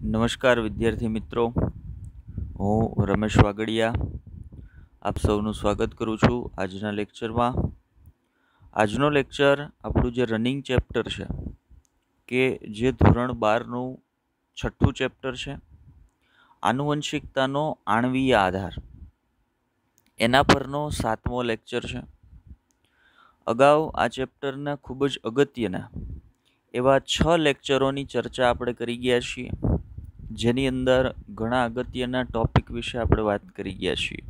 નમસ્કાર વિદ્યાર્થી મિત્રો, હું રમેશ વાગડિયા આપ સૌનું સ્વાગત કરું છું આજના લેક્ચરમાં. આજનો લેક્ચર આપણું જે રનિંગ ચેપ્ટર છે કે જે ધોરણ 12નું 6થું ચેપ્ટર છે, આનુવંશિકતાનો આણ્વીય આધાર, એના પરનો 7મો લેક્ચર છે. અગાઉ આ ચેપ્ટરના ખૂબ જ અગત્યના એવા 6 લેક્ચરોની ચર્ચા આપણે કરી ગયા છીએ, જેની અંદર ઘણા અગત્યના ટોપિક વિશે આપણે વાત કરી ગયા છીએ.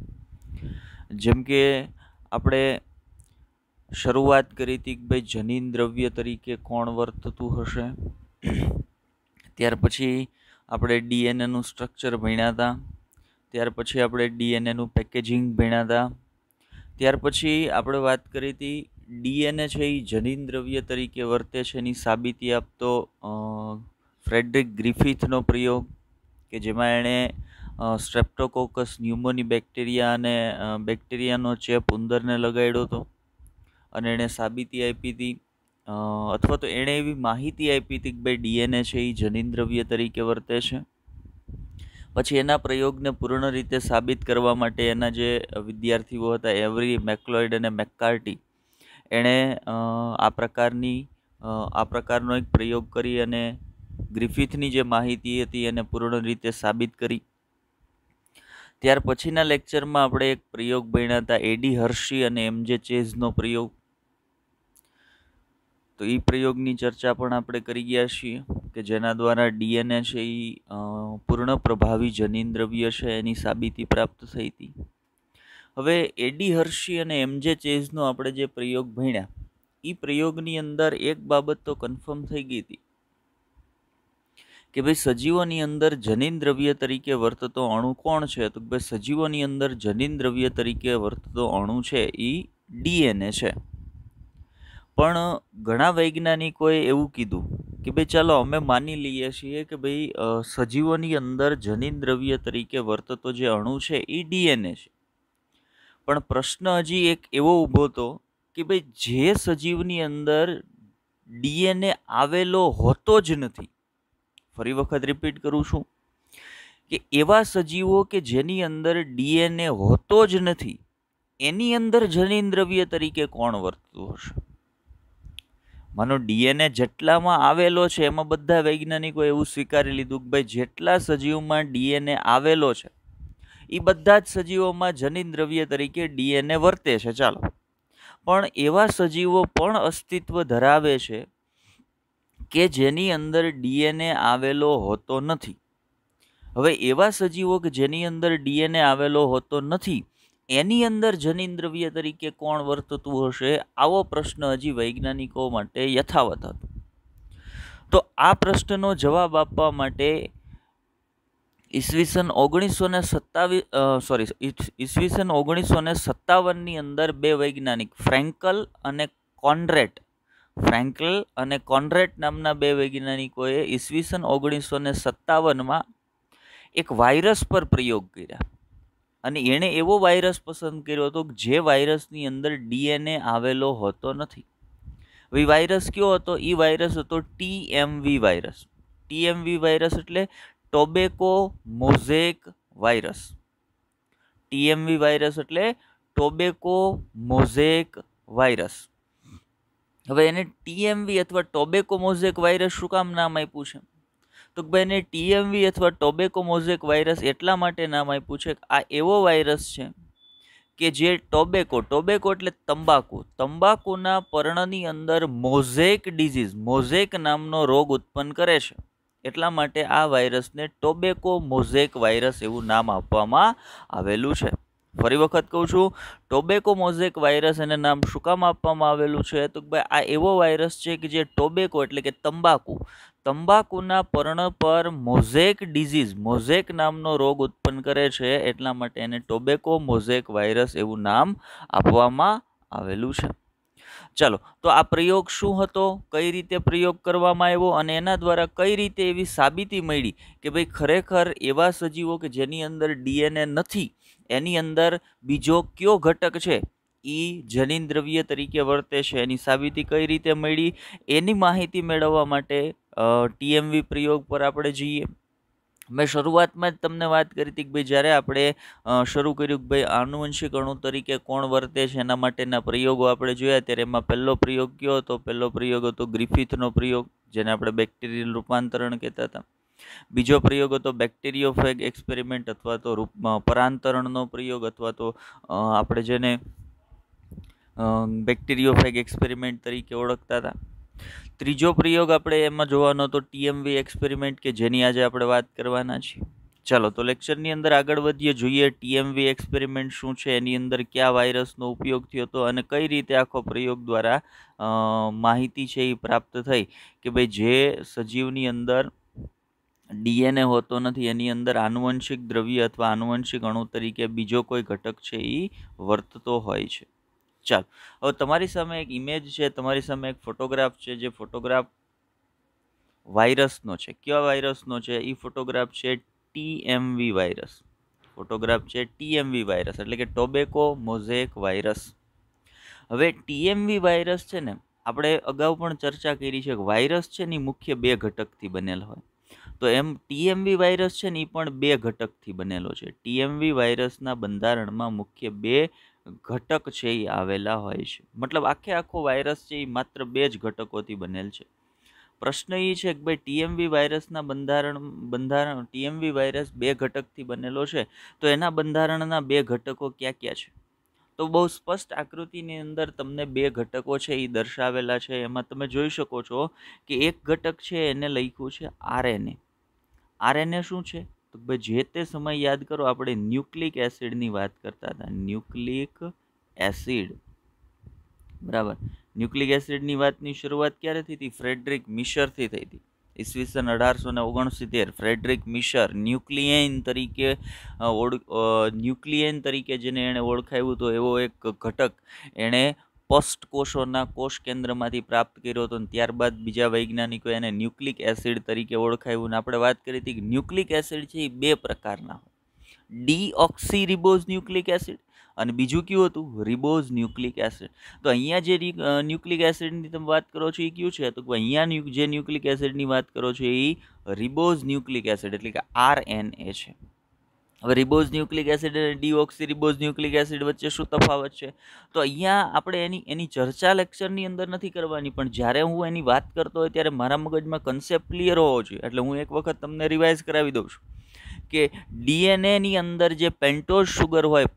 જેમ કે આપણે શરૂઆત કરી હતી કે ભાઈ જનીન દ્રવ્ય તરીકે કોણ વર્તતું હશે. ત્યાર પછી આપણે ડીએનએનું સ્ટ્રક્ચર ભણ્યા હતા. ત્યાર પછી આપણે ડીએનએનું પેકેજિંગ ભણ્યા હતા. ત્યાર પછી આપણે વાત કરી હતી ડીએનએ છે એ જનીન દ્રવ્ય તરીકે વર્તે છે એની સાબિતી આપતો ફ્રેડરિક ગ્રિફિથનો પ્રયોગ, કે જેમાં એણે સ્ટ્રેપ્ટોકોકસ ન્યુમોની બેક્ટેરિયાનો ચેપ ઉંદરને લગાડ્યો હતો અને એણે સાબિતી આપી હતી, અથવા તો એણે એવી માહિતી આપી હતી કે ભાઈ ડીએનએ છે એ જનીન દ્રવ્ય તરીકે વર્તે છે. પછી એના પ્રયોગને પૂર્ણ રીતે સાબિત કરવા માટે એના જે વિદ્યાર્થીઓ હતા એવરી, મેકલોઇડ અને મેકકાર્ટી, એણે આ પ્રકારનો એક પ્રયોગ કરી અને ગ્રિફિથની જે માહિતી હતી એને પૂર્ણ રીતે સાબિત કરી. ત્યાર પછીના લેક્ચરમાં આપણે એક પ્રયોગ ભણ્યા હતા એડી હર્શી અને એમજે ચેઝનો પ્રયોગ. તો એ પ્રયોગની ચર્ચા પણ આપણે કરી ગયા છીએ કે જેના દ્વારા ડીએનએ છે એ પૂર્ણ પ્રભાવી જનીન દ્રવ્ય છે એની સાબિતી પ્રાપ્ત થઈ હતી. હવે એડી હર્શી અને એમજે ચેઝનો આપણે જે પ્રયોગ ભણ્યા, એ પ્રયોગની અંદર એક બાબત તો કન્ફર્મ થઈ ગઈ હતી કે ભાઈ સજીવોની અંદર જનીન દ્રવ્ય તરીકે વર્તતો અણુ કોણ છે? તો ભાઈ સજીવોની અંદર જનીન દ્રવ્ય તરીકે વર્તતો અણુ છે એ ડીએનએ છે. પણ ઘણા વૈજ્ઞાનિકોએ એવું કીધું કે ભાઈ ચાલો અમે માની લઈએ છીએ કે ભાઈ સજીવોની અંદર જનીન દ્રવ્ય તરીકે વર્તતો જે અણુ છે એ ડીએનએ છે. પણ પ્રશ્ન હજી એક એવો ઊભો હતો કે ભાઈ જે સજીવની અંદર ડીએનએ આવેલો હોતો જ નથી. ફરી વખત રિપીટ કરું છું કે એવા સજીવો કે જેની અંદર ડીએનએ હોતો જ નથી, એની અંદર જનીન દ્રવ્ય તરીકે કોણ વર્તતું હશે? માનો ડીએનએ જેટલામાં આવેલો છે એમાં બધા વૈજ્ઞાનિકો એવું સ્વીકારી લીધું કે ભાઈ જેટલા સજીવમાં ડીએનએ આવેલો છે એ બધા જ સજીવોમાં જનીન દ્રવ્ય તરીકે ડીએનએ વર્તે છે. ચાલો, પણ એવા સજીવો પણ અસ્તિત્વ ધરાવે છે કે જેની અંદર ડીએનએ આવેલો હોતો નથી. હવે એવા સજીવો કે જેની અંદર ડીએનએ આવેલો હોતો નથી, એની અંદર જનીન દ્રવ્ય તરીકે કોણ વર્તતું હશે? આવો પ્રશ્ન હજી વૈજ્ઞાનિકો માટે યથાવત હતો. તો આ પ્રશ્નનો જવાબ આપવા માટે ઈસવીસન 1957ની અંદર બે વૈજ્ઞાનિક ફ્રેન્કલ અને કોનરેટ નામના બે વૈજ્ઞાનિકોએ ઈસવીસન 1957માં એક વાયરસ પર પ્રયોગ કર્યા. અને એણે એવો વાયરસ પસંદ કર્યો હતો જે વાયરસની અંદર ડીએનએ આવેલો હોતો નથી. એ વાયરસ કયો હતો? એ વાયરસ હતો ટીએમવી વાયરસ. ટીએમવી વાયરસ એટલે ટોબેકો મોઝેક વાયરસ. ટીએમવી વાયરસ એટલે ટોબેકો મોઝેક વાયરસ. હવે એને ટીએમવી અથવા ટોબેકો મોઝેક વાયરસ શું કામ નામ આપ્યું છે? તો ભાઈ એને ટીએમવી અથવા ટોબેકો મોઝેક વાયરસ એટલા માટે નામ આપ્યું છે કે આ એવો વાયરસ છે કે જે ટોબેકો એટલે તંબાકુના પર્ણની અંદર મોઝેક નામનો રોગ ઉત્પન્ન કરે છે. એટલા માટે આ વાયરસને ટોબેકો મોઝેક વાયરસ એવું નામ આપવામાં આવેલું છે. ફરી વખત કહું છું, ટોબેકો મોઝેક વાયરસ એને નામ શું કામ આપવામાં આવેલું છે? તો ભાઈ આ એવો વાયરસ છે કે જે ટોબેકો એટલે કે તંબાકુના પર્ણ પર મોઝેક નામનો રોગ ઉત્પન્ન કરે છે. એટલા માટે એને ટોબેકો મોઝેક વાયરસ એવું નામ આપવામાં આવેલું છે. ચાલો, તો આ પ્રયોગ શું હતો, કઈ રીતે પ્રયોગ કરવામાં આવ્યો અને એના દ્વારા કઈ રીતે એવી સાબિતી મળી કે ભાઈ ખરેખર એવા સજીવો કે જેની અંદર ડીએનએ નથી, એની અંદર બીજો કયો ઘટક છે એ જનીન દ્રવ્ય તરીકે વર્તે છે, એની સાબિતી કઈ રીતે મળી, એની માહિતી મેળવવા માટે ટીએમવી પ્રયોગ પર આપણે જઈએ. મેં શરૂઆતમાં જ તમને વાત કરી હતી કે ભાઈ જ્યારે આપણે શરૂ કર્યું કે ભાઈ આનુવંશિક અણુ તરીકે કોણ વર્તે છે એના માટેના પ્રયોગો આપણે જોયા, ત્યારે એમાં પહેલો પ્રયોગ કયો હતો? પહેલો પ્રયોગ હતો ગ્રિફિથનો પ્રયોગ, જેને આપણે બેક્ટેરિયલ રૂપાંતરણ કહેતા હતા. બીજો પ્રયોગ હતો બેક્ટેરિયોફેગ એક્સપેરિમેન્ટ અથવા તો પરાંતરણનો પ્રયોગ, અથવા તો આપણે જેને બેક્ટેરિયોફેગ એક્સપેરિમેન્ટ તરીકે ઓળખતા હતા. ત્રીજો પ્રયોગ આપણે એમાં જોવાનો હતો TMV એક્સપેરિમેન્ટ, કે જેની આજે આપણે વાત કરવાના છીએ. ચાલો તો લેક્ચરની અંદર આગળ વધીએ, જોઈએ TMV એક્સપેરિમેન્ટ શું છે, એની અંદર કયા વાયરસનો ઉપયોગ થયો હતો અને કઈ રીતે આખો પ્રયોગ દ્વારા માહિતી છે એ પ્રાપ્ત થઈ કે ભાઈ જે સજીવની અંદર DNA હોતો નથી એની અંદર આનુવંશિક દ્રવ્ય અથવા આનુવંશિક અણુ તરીકે બીજો કોઈ ઘટક છે એ વર્તતો હોય છે. ચાલો, હવે તમારી સામે એક ઇમેજ છે, તમારી સામે એક ફોટોગ્રાફ છે, જે ફોટોગ્રાફ વાયરસનો છે. કયા વાયરસનો છે? એ ફોટોગ્રાફ છે TMV વાયરસ. ફોટોગ્રાફ છે TMV વાયરસ એટલે કે ટોબેકો મોઝેક વાયરસ. હવે TMV વાયરસ છે ને, આપણે અગાઉ પણ ચર્ચા કરી છે કે વાયરસ છે ને મુખ્ય બે ઘટકથી બનેલ હોય. તો એમ TMV વાયરસ છે ને એ પણ બે ઘટકથી બનેલો છે. TMV વાયરસના બંધારણમાં મુખ્ય બે ઘટક છે એ આવેલા હોય છે. મતલબ આખો વાયરસ છે એ માત્ર બે જ ઘટકોથી બનેલ છે. પ્રશ્ન એ છે કે ભાઈ TMV વાયરસના બંધારણ TMV વાયરસ બે ઘટકથી બનેલો છે, તો એના બંધારણના બે ઘટકો ક્યાં ક્યાં છે? તો બહુ સ્પષ્ટ આકૃતિની અંદર તમને બે ઘટકો છે એ દર્શાવેલા છે. એમાં તમે જોઈ શકો છો કે એક ઘટક છે એને લખ્યું છે RNA. RNA શું છે? તો ભાઈ જે તે સમય યાદ કરો, આપણે ન્યુક્લિક એસિડની વાત કરતા હતા. ન્યુક્લિક એસિડ, બરાબર. ન્યુક્લિક એસિડની વાતની શરૂઆત ક્યારે થઈ હતી? ફ્રેડરિક મિશરથી થઈ હતી. ઈસવીસન 1869. ફ્રેડરિક મિશર ન્યુક્લિયન તરીકે જેને એણે ઓળખાવ્યું હતો, એવો એક ઘટક એણે પસ્ટ કોષોના કોષ કેન્દ્રમાંથી પ્રાપ્ત કર્યો હતો. ત્યારબાદ બીજા વૈજ્ઞાનિકોએ એને ન્યુક્લિક એસિડ તરીકે ઓળખાવ્યું. આપણે વાત કરી હતી કે ન્યુક્લિક એસિડ છે એ બે પ્રકારના હોય. ડીઓક્સીરિબોઝ ન્યુક્લિક એસિડ અને બીજું કયું હતું? Ribose nucleic acid. તો અહીંયા જે ન્યુક્લિક એસિડની તમે વાત કરો છો એ કયું છે? તો અહીંયા જે ન્યુક્લિક એસિડની વાત કરો છો એ રિબોઝ ન્યુક્લિક એસિડ એટલે કે RNA છે. હવે રિબોઝ ન્યુક્લિક એસિડ અને ડીઓક્સીરિબોઝ ન્યુક્લિક એસિડ વચ્ચે શું તફાવત છે? તો અહીંયા આપણે એની ચર્ચા લેક્ચરની અંદર નથી કરવાની, પણ જ્યારે હું એની વાત કરતો હોય ત્યારે મારા મગજમાં કન્સેપ્ટ ક્લિયર હોવો જોઈએ. એટલે હું એક વખત તમને રિવાઇઝ કરાવી દઉં છું કે DNA ની અંદર જે પેન્ટોઝ શુગર હોય,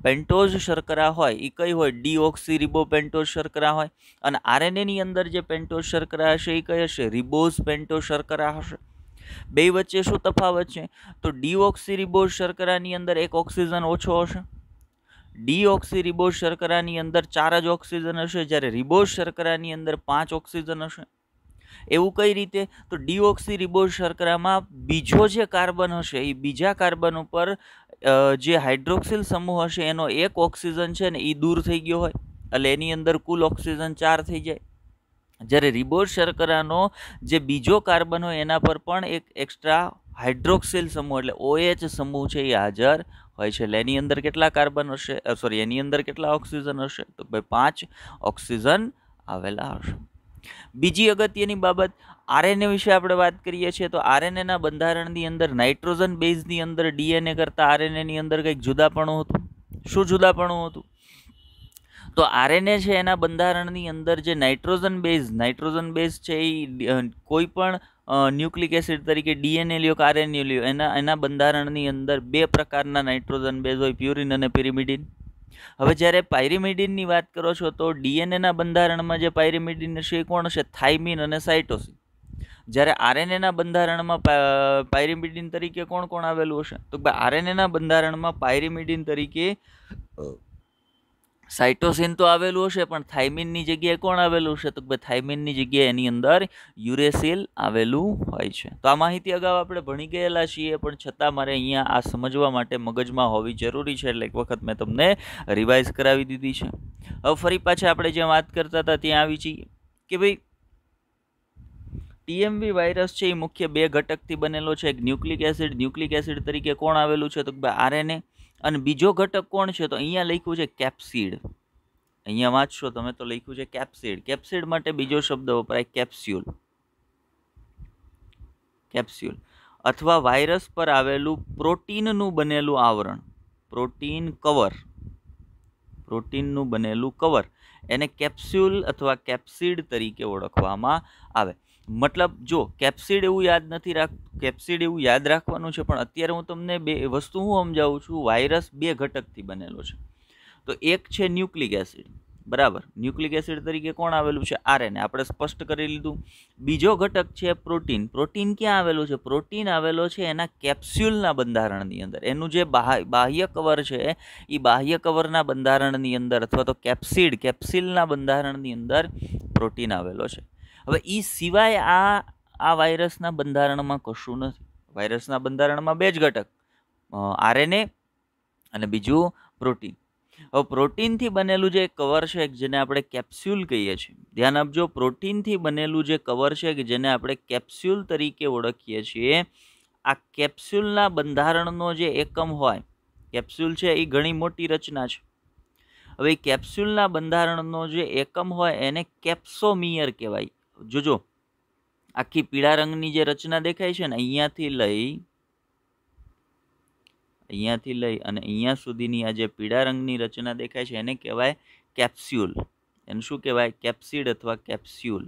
પેન્ટોઝ શર્કરા હોય, એ કઈ હોય? ડીઓક્સીરિબો પેન્ટોઝ શર્કરા હોય. અને RNA ની અંદર જે પેન્ટોઝ શર્કરા હશે એ કઈ હશે? રિબોઝ પેન્ટોઝ શર્કરા હશે. બે વચ્ચે શું તફાવત છે? તો ડીઓક્સીરિબોઝ શર્કરાની અંદર એક ઓક્સિજન ઓછો હશે. ડીઓક્સીરિબોઝ શર્કરાની અંદર 4 જ ઓક્સિજન હશે, જ્યારે રિબોઝ શર્કરાની અંદર 5 ઓક્સિજન હશે. એવું કઈ રીતે? તો ડીઓક્સીરિબોઝ શર્કરામાં બીજો જે કાર્બન હશે એ બીજા કાર્બન ઉપર જે હાઇડ્રોક્સિલ સમૂહ હશે એનો એક ઓક્સિજન છે ને એ દૂર થઈ ગયો હોય, એટલે એની અંદર કુલ ઓક્સિજન 4 થઈ જાય. જ્યારે રિબોઝ શર્કરાનો જે બીજો કાર્બન હોય એના પર પણ એક એક્સ્ટ્રા હાઇડ્રોક્સિલ સમૂહ એટલે OH સમૂહ છે એ હાજર હોય છે. એટલે એની અંદર કેટલા કાર્બન હશે? એની અંદર કેટલા ઓક્સિજન હશે? તો ભાઈ 5 ઓક્સિજન આવેલા હશે. બીજી અગત્યની બાબત, RNA વિશે આપણે વાત કરીએ છીએ તો RNA ના બંધારણની અંદર નાઇટ્રોજન બેઝની અંદર DNA કરતા RNA ની અંદર કંઈક જુદાપણું હતું. શું જુદાપણું હતું? તો RNA છે એના બંધારણની અંદર જે નાઇટ્રોજન બેઝ છે એ કોઈ પણ ન્યુક્લિક એસિડ તરીકે DNA લ્યો કે RNA લ્યો, એના બંધારણની અંદર બે પ્રકારના નાઇટ્રોજન બેઝ હોય, પ્યુરિન અને પિરિમિડિન. હવે જ્યારે પાયરિમિડિનની વાત કરો છો તો DNAના બંધારણમાં જે પાયરિમિડિન હશે એ કોણ હશે? થાઇમિન અને સાઇટોસિન. જ્યારે RNAના બંધારણમાં પાયરિમિડિન તરીકે કોણ આવેલું હશે? તો RNAના બંધારણમાં પાયરિમિડિન તરીકે સાઇટોસિન તો આવેલું હશે, પણ થાઇમિનની જગ્યાએ કોણ આવેલું હશે? તો થાઇમિનની જગ્યાએ એની અંદર યુરેસિલ આવેલું હોય છે. તો આ માહિતી અગાઉ આપણે ભણી ગયેલા છીએ, પણ છતાં મારે અહીંયા આ સમજવા માટે મગજમાં હોવી જરૂરી છે, એટલે એક વખત મેં તમને રિવાઇઝ કરાવી દીધી છે. હવે ફરી પાછા આપણે જ્યાં વાત કરતા હતા ત્યાં આવી છીએ કે ભાઈ TMV વાયરસ છે એ મુખ્ય બે ઘટકથી બનેલો છે. એક ન્યુક્લિક એસિડ તરીકે કોણ આવેલું છે? તો RNA. અને બીજો ઘટક કોણ છે? તો અહીંયા લખ્યું છે કેપ્સિડ. અહીંયા વાંચશો તમે તો લખ્યું છે કેપ્સિડ. કેપ્સિડ માટે બીજો શબ્દ વપરાય કેપ્સ્યુલ. અથવા વાયરસ પર આવેલું પ્રોટીનનું બનેલું આવરણ, પ્રોટીન પ્રોટીનનું બનેલું કવર એને કેપ્સ્યુલ અથવા કેપ્સિડ તરીકે ઓળખવામાં આવે. મતલબ જો કેપ્સિડ એવું યાદ રાખવાનું છે, પણ અત્યારે હું તમને બે વસ્તુ સમજાવું છું. વાયરસ બે ઘટકથી બનેલો છે. તો એક છે ન્યુક્લિક એસિડ, બરાબર. ન્યુક્લિક એસિડ તરીકે કોણ આવેલું છે? આરએનએ, આપણે સ્પષ્ટ કરી લીધું. બીજો ઘટક છે પ્રોટીન. પ્રોટીન ક્યાં આવેલું છે? પ્રોટીન આવેલો છે એના કેપ્સ્યુલના બંધારણની અંદર. એનું જે બાહ્ય કવર છે એ બાહ્ય કવરના બંધારણની અંદર અથવા તો કેપ્સ્યુલના બંધારણની અંદર પ્રોટીન આવેલો છે. હવે એ સિવાય આ વાયરસના બંધારણમાં કશું નથી. વાયરસના બંધારણમાં બે જ ઘટક, આરએનએ અને બીજું પ્રોટીન. હવે પ્રોટીનથી બનેલું જે કવર છે જેને આપણે કેપ્સ્યુલ કહીએ છીએ, ધ્યાન આપજો, પ્રોટીનથી બનેલું જે કવર છે કે જેને આપણે કેપ્સ્યુલ તરીકે ઓળખીએ છીએ, આ કેપ્સ્યુલના બંધારણનો જે એકમ હોય, કેપ્સ્યુલ છે એ ઘણી મોટી રચના છે. હવે કેપ્સ્યુલના બંધારણનો જે એકમ હોય એને કેપ્સોમિયર કહેવાય. જોજો, આખી પીળા રંગની જે રચના દેખાય છે ને, અહીંયાથી લઈ અને અહીંયા સુધીની આ જે પીળા રંગની રચના દેખાય છે એને કહેવાય કેપ્સ્યુલ. એને શું કહેવાય? કેપ્સિડ અથવા કેપ્સ્યુલ.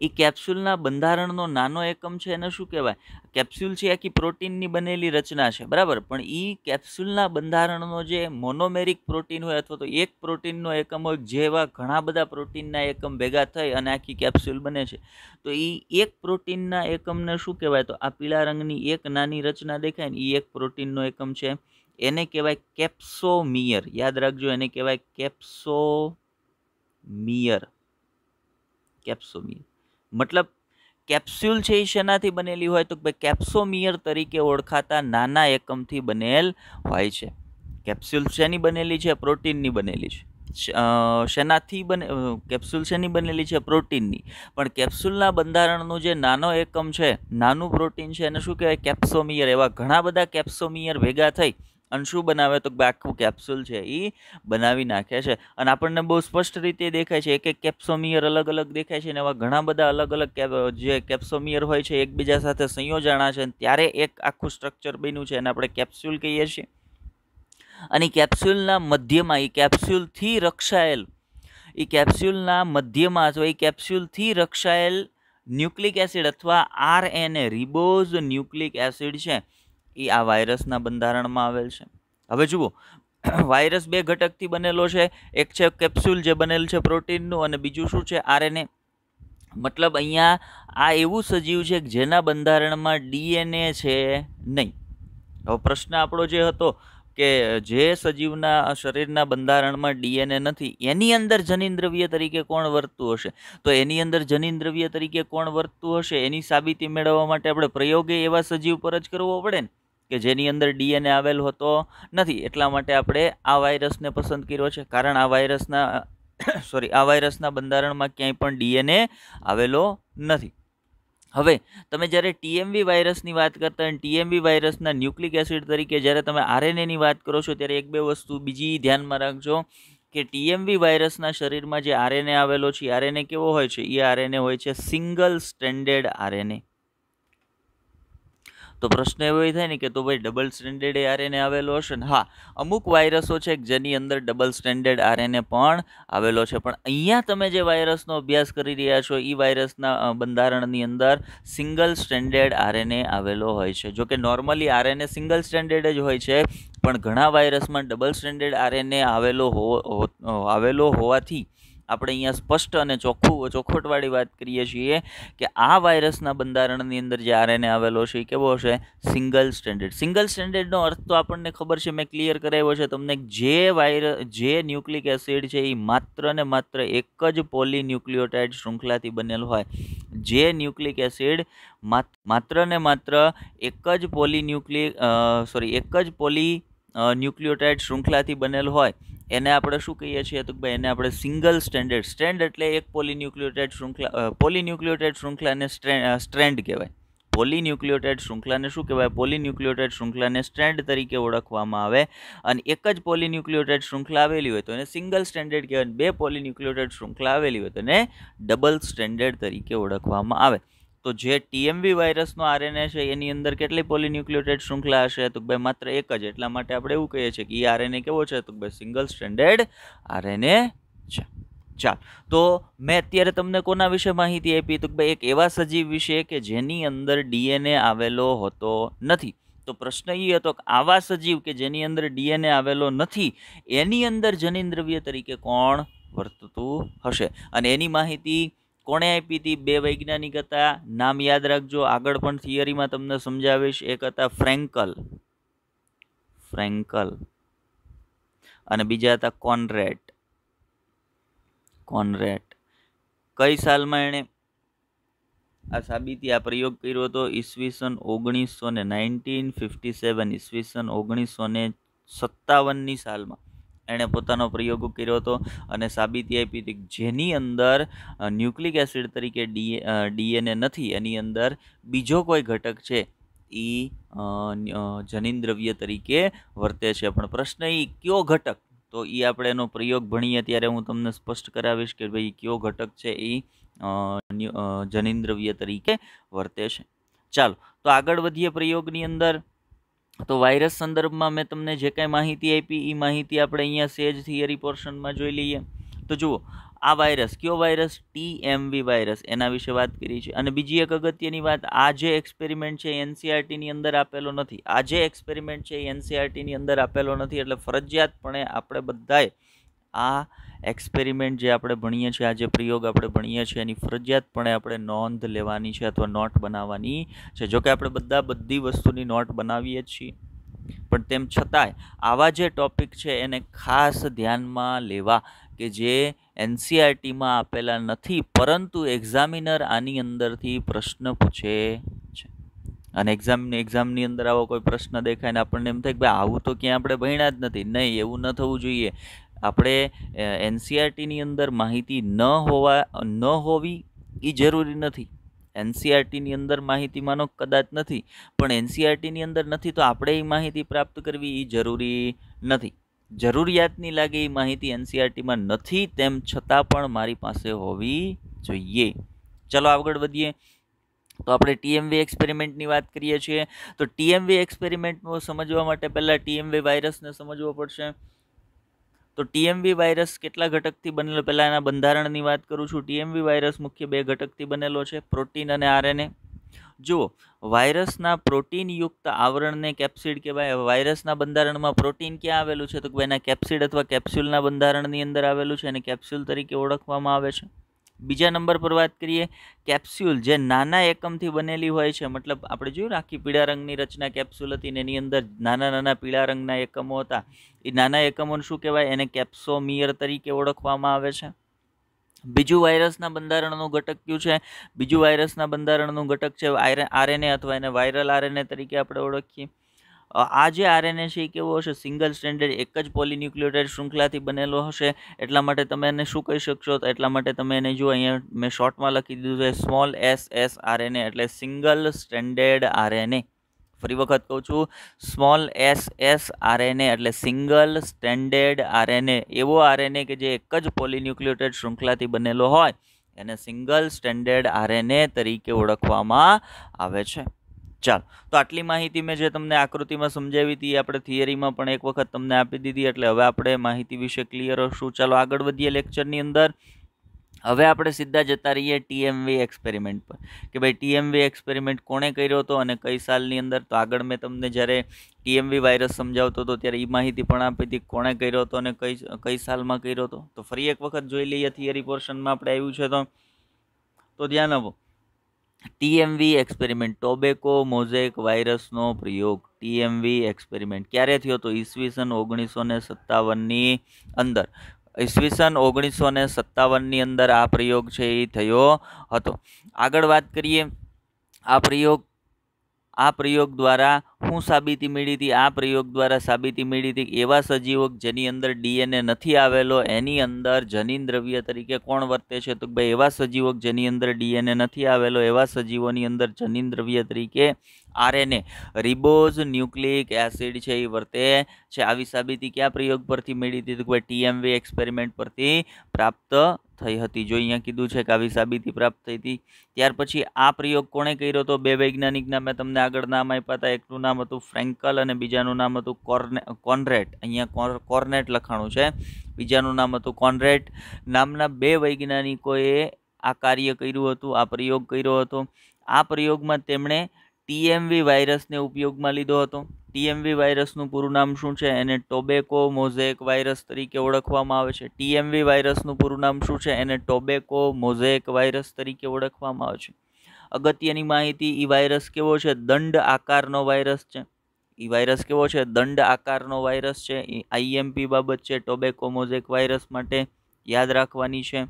એ કેપ્સ્યુલના બંધારણનો નાનો એકમ છે એને શું કહેવાય? કેપ્સ્યુલ છે આખી પ્રોટીનની બનેલી રચના છે, બરાબર. પણ એ કેપ્સ્યુલના બંધારણનો જે મોનોમેરિક પ્રોટીન હોય અથવા તો એક પ્રોટીનનો એકમ હોય, જેવા ઘણા બધા પ્રોટીનના એકમ ભેગા થઈ અને આખી કેપ્સ્યુલ બને છે, તો એ એક પ્રોટીનના એકમને શું કહેવાય? તો આ પીળા રંગની એક નાની રચના દેખાય ને, એ એક પ્રોટીનનો એકમ છે, એને કહેવાય કેપ્સોમિયર. યાદ રાખજો, એને કહેવાય કેપ્સોમિયર. મતલબ કેપ્સ્યુલ છે એ શેનાથી બનેલી હોય? તો કેપ્સોમિયર તરીકે ઓળખાતા નાના એકમથી બનેલ હોય છે. કેપ્સ્યુલ શેની બનેલી છે? પ્રોટીનની બનેલી છે. કેપ્સ્યુલ શેની બનેલી છે? પ્રોટીનની. પણ કેપ્સ્યુલના બંધારણનું જે નાનો એકમ છે, નાનું પ્રોટીન છે, એને શું કહેવાય? કેપ્સોમિયર. એવા ઘણા બધા કેપ્સોમિયર ભેગા થઈ અને શું બનાવે? તો આખું કેપ્સ્યુલ છે એ બનાવી નાખે છે. અને આપણને બહુ સ્પષ્ટ રીતે દેખાય છે, એક કેપ્સોમિયર અલગ અલગ દેખાય છે, અને એવા ઘણા બધા અલગ અલગ જે કેપ્સોમિયર હોય છે એકબીજા સાથે સંયોજાણા છે, ત્યારે એક આખું સ્ટ્રક્ચર બન્યું છે, એને આપણે કેપ્સ્યુલ કહીએ છીએ. અને કેપ્સ્યુલના મધ્યમાં કેપ્સ્યુલથી રક્ષાયેલ ન્યુક્લિક એસિડ અથવા આરએનએ, રિબોઝ ન્યુક્લિક એસિડ છે, એ આ વાયરસના બંધારણમાં આવેલ છે. હવે જુઓ, વાયરસ બે ઘટકથી બનેલો છે. એક છે કેપ્સ્યુલ જે બનેલું છે પ્રોટીનનું, અને બીજું શું છે? આરએનએ. મતલબ અહીંયા આ એવું સજીવ છે કે જેના બંધારણમાં ડીએનએ છે નહીં. હવે પ્રશ્ન આપણો જે હતો કે જે સજીવના શરીરના બંધારણમાં ડીએનએ નથી, એની અંદર જનીનદ્રવ્ય તરીકે કોણ વર્તતું હશે? તો એની અંદર જનીનદ્રવ્ય તરીકે કોણ વર્તતું હશે એની સાબિતી મેળવવા માટે આપણે પ્રયોગે એવા સજીવ પર જ કરવો પડે ને, કે જેની અંદર ડીએનએ આવેલ હોતો નથી. એટલા માટે આપણે આ વાયરસને પસંદ કર્યો છે, કારણ આ વાયરસના બંધારણમાં ક્યાંય પણ ડીએનએ આવેલો નથી. હવે તમે જ્યારે ટીએમવી વાયરસની વાત કરતા હોય, ટીએમવી વાયરસના ન્યુક્લિક એસિડ તરીકે જ્યારે તમે આરએનએની વાત કરો છો, ત્યારે એક બે વસ્તુ બીજી ધ્યાનમાં રાખજો કે ટીએમવી વાયરસના શરીરમાં જે આરએનએ આવેલો છે, આરએનએ કેવો હોય છે? એ આરએનએ હોય છે સિંગલ સ્ટ્રેન્ડેડ આરએનએ. તો પ્રશ્ન એવો થાય ને કે તો ભાઈ ડબલ સ્ટ્રેન્ડેડ આરએનએ આવેલો હશે ને? હા, અમુક વાયરસો છે જેની અંદર ડબલ સ્ટ્રેન્ડેડ આરએનએ પણ આવેલો છે. પણ અહીંયા તમે જે વાયરસનો અભ્યાસ કરી રહ્યા છો, એ વાયરસના બંધારણની અંદર સિંગલ સ્ટ્રેન્ડેડ આરએનએ આવેલો હોય છે. જો કે નોર્મલી આરએનએ સિંગલ સ્ટ્રેન્ડેડ જ હોય છે, પણ ઘણા વાયરસમાં ડબલ સ્ટ્રેન્ડેડ આરએનએ આવેલો હોવાથી આપણે અહીંયા સ્પષ્ટ અને ચોખવટવાળી વાત કરીએ છીએ કે આ વાયરસના બંધારણની અંદર જે આરએનએ આવેલો છે એ કેવો હશે? Single stranded. સિંગલ સ્ટ્રેન્ડેડનો અર્થ તો આપણને ખબર છે, મેં ક્લિયર કરાવ્યો છે તમને. જે ન્યુક્લિક એસિડ છે એ માત્ર ને માત્ર એક જ પોલીન્યુક્લિયોટાઇડ શૃંખલાથી બનેલ હોય. જે ન્યુક્લિક એસિડ માત્ર ને માત્ર એક જ પોલીન્યુક્લિયોટાઇડ શૃંખલાથી બનેલ હોય, એને આપણે શું કહીએ છીએ? તો ભાઈ એને આપણે સિંગલ સ્ટ્રેન્ડેડ. સ્ટ્રેન્ડ એટલે એક પોલીન્યુક્લિયોટાઇડ શૃંખલાને સ્ટ્રેન્ડ કહેવાય. પોલીન્યુક્લિયોટાઇડ શૃંખલાને શું કહેવાય? પોલીન્યુક્લિયોટાઇડ શૃંખલાને સ્ટ્રેન્ડ તરીકે ઓળખવામાં આવે. અને એક જ પોલીન્યુક્લિયોટાઇડ શૃંખલા આવેલી હોય તો એને સિંગલ સ્ટ્રેન્ડેડ કહેવાય. બે પોલીન્યુક્લિયોટાઇડ શૃંખલા આવેલી હોય તો એને ડબલ સ્ટ્રેન્ડેડ તરીકે ઓળખવામાં આવે. તો જે ટીએમવી વાયરસનો આરએનએ છે એની અંદર કેટલી પોલીન્યુક્લિયોટાઇડ શૃંખલા હશે? તો ભાઈ માત્ર એક જ. એટલા માટે આપણે એવું કહીએ છીએ કે એ આરએનએ કેવો છે? તો ભાઈ સિંગલ સ્ટ્રેન્ડેડ આરએનએ છે. ચાલ, તો મેં અત્યારે તમને કોના વિશે માહિતી આપી? તો ભાઈ એક એવા સજીવ વિશે કે જેની અંદર ડીએનએ આવેલો હોતો નથી. તો પ્રશ્ન એ હતો કે આવા સજીવ કે જેની અંદર ડીએનએ આવેલો નથી એની અંદર જનીનદ્રવ્ય તરીકે કોણ વર્તતું હશે? અને એની માહિતી કોણે આપી હતી? બે વૈજ્ઞાનિક હતા. નામ યાદ રાખજો, આગળ પણ થિયરીમાં તમને સમજાવીશ. એક હતા ફ્રેન્કલ અને બીજા હતા કોનરેડ. કઈ સાલમાં એણે આ સાબિતી, આ પ્રયોગ કર્યો હતો? ઈસવીસન 1957ની સાલમાં એણે પોતાનો પ્રયોગ કર્યો હતો અને સાબિતી આપી હતી જેની અંદર ન્યુક્લિક એસિડ તરીકે ડીએનએ નથી, એની અંદર બીજો કોઈ ઘટક છે એ જનીનદ્રવ્ય તરીકે વર્તે છે. પણ પ્રશ્ન એ કયો ઘટક? તો એ આપણે એનો પ્રયોગ ભણીએ ત્યારે હું તમને સ્પષ્ટ કરાવીશ કે ભાઈ કયો ઘટક છે એ જનીનદ્રવ્ય તરીકે વર્તે છે. ચાલો, તો આગળ વધીએ પ્રયોગની અંદર. તો વાયરસ સંદર્ભમાં મેં તમને જે કાંઈ માહિતી આપી એ માહિતી આપણે અહીંયા સેજ થિયરી પોર્શનમાં જોઈ લઈએ. તો જુઓ, આ વાયરસ કયો વાયરસ? ટીએમવી વાયરસ, એના વિશે વાત કરી છે. અને બીજી એક અગત્યની વાત, આ જે એક્સપેરિમેન્ટ છે એનસીઆરટીની અંદર આપેલો નથી. એટલે ફરજિયાતપણે આપણે બધાએ આ એક્સપેરિમેન્ટ જે આપણે ભણીએ છીએ, આ જે પ્રયોગ આપણે ભણીએ છીએ એની ફરજિયાતપણે આપણે નોંધ લેવાની છે અથવા નોટ બનાવવાની છે. જોકે આપણે બધી વસ્તુની નોટ બનાવીએ જ છીએ, પણ તેમ છતાંય આવા જે ટોપિક છે એને ખાસ ધ્યાનમાં લેવા કે જે એનસીઆરટીમાં આપેલા નથી, પરંતુ એક્ઝામિનર આની અંદરથી પ્રશ્ન પૂછે છે. અને એક્ઝામની અંદર આવો કોઈ પ્રશ્ન દેખાય ને આપણને એમ થાય કે ભાઈ આવું તો ક્યાં આપણે ભણ્યા જ નથી. નહીં, એવું ન થવું જોઈએ. આપણે એનસીઆરટીની અંદર માહિતી ન હોવી એ જરૂરી નથી. એનસીઆરટીની અંદર માહિતી માનો કદાચ નથી, પણ એનસીઆરટીની અંદર નથી તો આપણે એ માહિતી પ્રાપ્ત કરવી એ જરૂરી નથી. જરૂરિયાતની લાગે એ માહિતી એનસીઆરટીમાં નથી, તેમ છતાં પણ મારી પાસે હોવી જોઈએ. ચલો આગળ વધીએ. તો આપણે ટીએમવી એક્સપેરિમેન્ટની વાત કરીએ છીએ. તો ટીએમવી એક્સપેરિમેન્ટને સમજવા માટે પહેલાં ટીએમવી વાયરસને સમજવો પડશે. તો ટીએમવી વાયરસ કેટલા ઘટકથી બનેલો? પહેલાં એના બંધારણની વાત કરું છું. ટીએમવી વાયરસ મુખ્ય બે ઘટકથી બનેલો છે, પ્રોટીન અને આરએનએ. જુઓ, વાયરસના પ્રોટીનયુક્ત આવરણને કેપ્સિડ કહેવાય. વાયરસના બંધારણમાં પ્રોટીન ક્યાં આવેલું છે? તો એના કેપ્સિડ અથવા કેપ્સ્યુલના બંધારણની અંદર આવેલું છે અને કેપ્સ્યુલ તરીકે ઓળખવામાં આવે છે. બીજા નંબર પર વાત કરીએ, કેપ્સ્યુલ જે નાના એકમથી બનેલી હોય છે. મતલબ આપણે જોયું આખી પીળા રંગની રચના કેપ્સ્યુલ હતી ને એની અંદર નાના પીળા રંગના એકમો હતા. એ નાના એકમોને શું કહેવાય? એને કેપ્સોમિયર તરીકે ઓળખવામાં આવે છે. બીજું વાયરસના બંધારણનું ઘટક કયું છે? બીજું વાયરસના બંધારણનું ઘટક છે આરએનએ અથવા એને વાયરલ આરએનએ તરીકે આપણે ઓળખીએ. આ જે આરએનએ છે એ કેવો હશે? સિંગલ સ્ટ્રેન્ડેડ, એક જ પોલીન્યુક્લિયોટાઇડ શૃંખલાથી બનેલો હશે. એટલા માટે તમે એને શું કહી શકશો? તો એટલા માટે તમે એને જો અહીંયા મેં શોર્ટમાં લખી દીધું છે સ્મોલ SS આરએનએ, એટલે સિંગલ સ્ટ્રેન્ડેડ આરએનએ. ફરી વખત કહું છું, સ્મોલ SS આરએનએ એટલે સિંગલ સ્ટ્રેન્ડેડ આરએનએ. એવો આરએનએ કે જે એક જ પોલીન્યુક્લિયોટાઇડ શૃંખલાથી બનેલો હોય એને સિંગલ સ્ટ્રેન્ડેડ આરએનએ તરીકે ઓળખવામાં આવે છે. ચાલો, તો આટલી માહિતી મેં જે તમને આકૃતિમાં સમજાવી હતી આપણે થિયરીમાં પણ એક વખત તમને આપી દીધી. એટલે હવે આપણે માહિતી વિશે ક્લિયર હશું. ચાલો આગળ વધીએ લેક્ચરની અંદર. હવે આપણે સીધા જતા રહીએ ટીએમવી એક્સપેરિમેન્ટ પર કે ભાઈ ટીએમવી એક્સપેરિમેન્ટ કોણે કર્યો હતો અને કઈ સાલની અંદર. તો આગળ મેં તમને જ્યારે ટીએમવી વાયરસ સમજાવતો હતો ત્યારે એ માહિતી પણ આપી હતી કોણે કર્યો હતો અને કઈ સાલમાં કર્યો હતો. તો ફરી એક વખત જોઈ લઈએ. થિયરી પોર્શનમાં આપણે આવ્યું છે તો ધ્યાન આપો. ટીએમવી એક્સપેરિમેન્ટ, ટોબેકો મોઝેક વાયરસનો પ્રયોગ. ટીએમવી એક્સપેરિમેન્ટ ક્યારે થયો? તો ઈસવીસન 1957ની અંદર. ઈસવીસન 1957ની અંદર આ પ્રયોગ છે એ થયો હતો. આગળ વાત કરીએ. આ પ્રયોગ દ્વારા હું સાબિતી મળી હતી? આ પ્રયોગ દ્વારા સાબિતી મળી હતી કે એવા સજીવો જેની અંદર ડીએનએ નથી આવેલો એની અંદર જનીન દ્રવ્ય તરીકે કોણ વર્તે છે? તો ભાઈ એવા સજીવો જેની અંદર ડીએનએ નથી આવેલો એવા સજીવોની અંદર જનીન દ્રવ્ય તરીકે આરએનએ રિબોઝ ન્યુક્લિક એસિડ છે એ વર્તે છે. આવી સાબિતી કયા પ્રયોગ પરથી મળી હતી? તો ભાઈ ટીએમવી એક્સપેરિમેન્ટ પરથી પ્રાપ્ત થઈ હતી. જો અહીંયા કીધું છે કે આવી સાબિતી પ્રાપ્ત થઈ હતી. ત્યાર પછી આ પ્રયોગ કોણે કર્યો હતો? બે વૈજ્ઞાનિકના મેં તમને આગળ નામ આપ્યા હતા. એકનું નામ હતું ફ્રેન્કલ અને બીજાનું નામ હતું કોનરેટ. અહીંયા કોર્નેટ લખાણું છે. બીજાનું નામ હતું કોનરેટ. નામના બે વૈજ્ઞાનિકોએ આ કાર્ય કર્યું હતું, આ પ્રયોગ કર્યો હતો. આ પ્રયોગમાં તેમણે ટીએમવી વાયરસને ઉપયોગમાં લીધો હતો. ટીએમવી વાયરસનું પૂરું નામ શું છે? એને ટોબેકો મોઝેક વાયરસ તરીકે ઓળખવામાં આવે છે. ટીએમવી વાયરસનું પૂરું નામ શું છે? એને ટોબેકો મોઝેક વાયરસ તરીકે ઓળખવામાં આવે છે. અગત્યની માહિતી, ઈ વાયરસ કેવો છે? દંડ આકારનો વાયરસ છે. ઈ વાયરસ કેવો છે? દંડ આકારનો વાયરસ છે. આઈએમપી બાબત છે ટોબેકો મોઝેક વાયરસ માટે યાદ રાખવાની છે,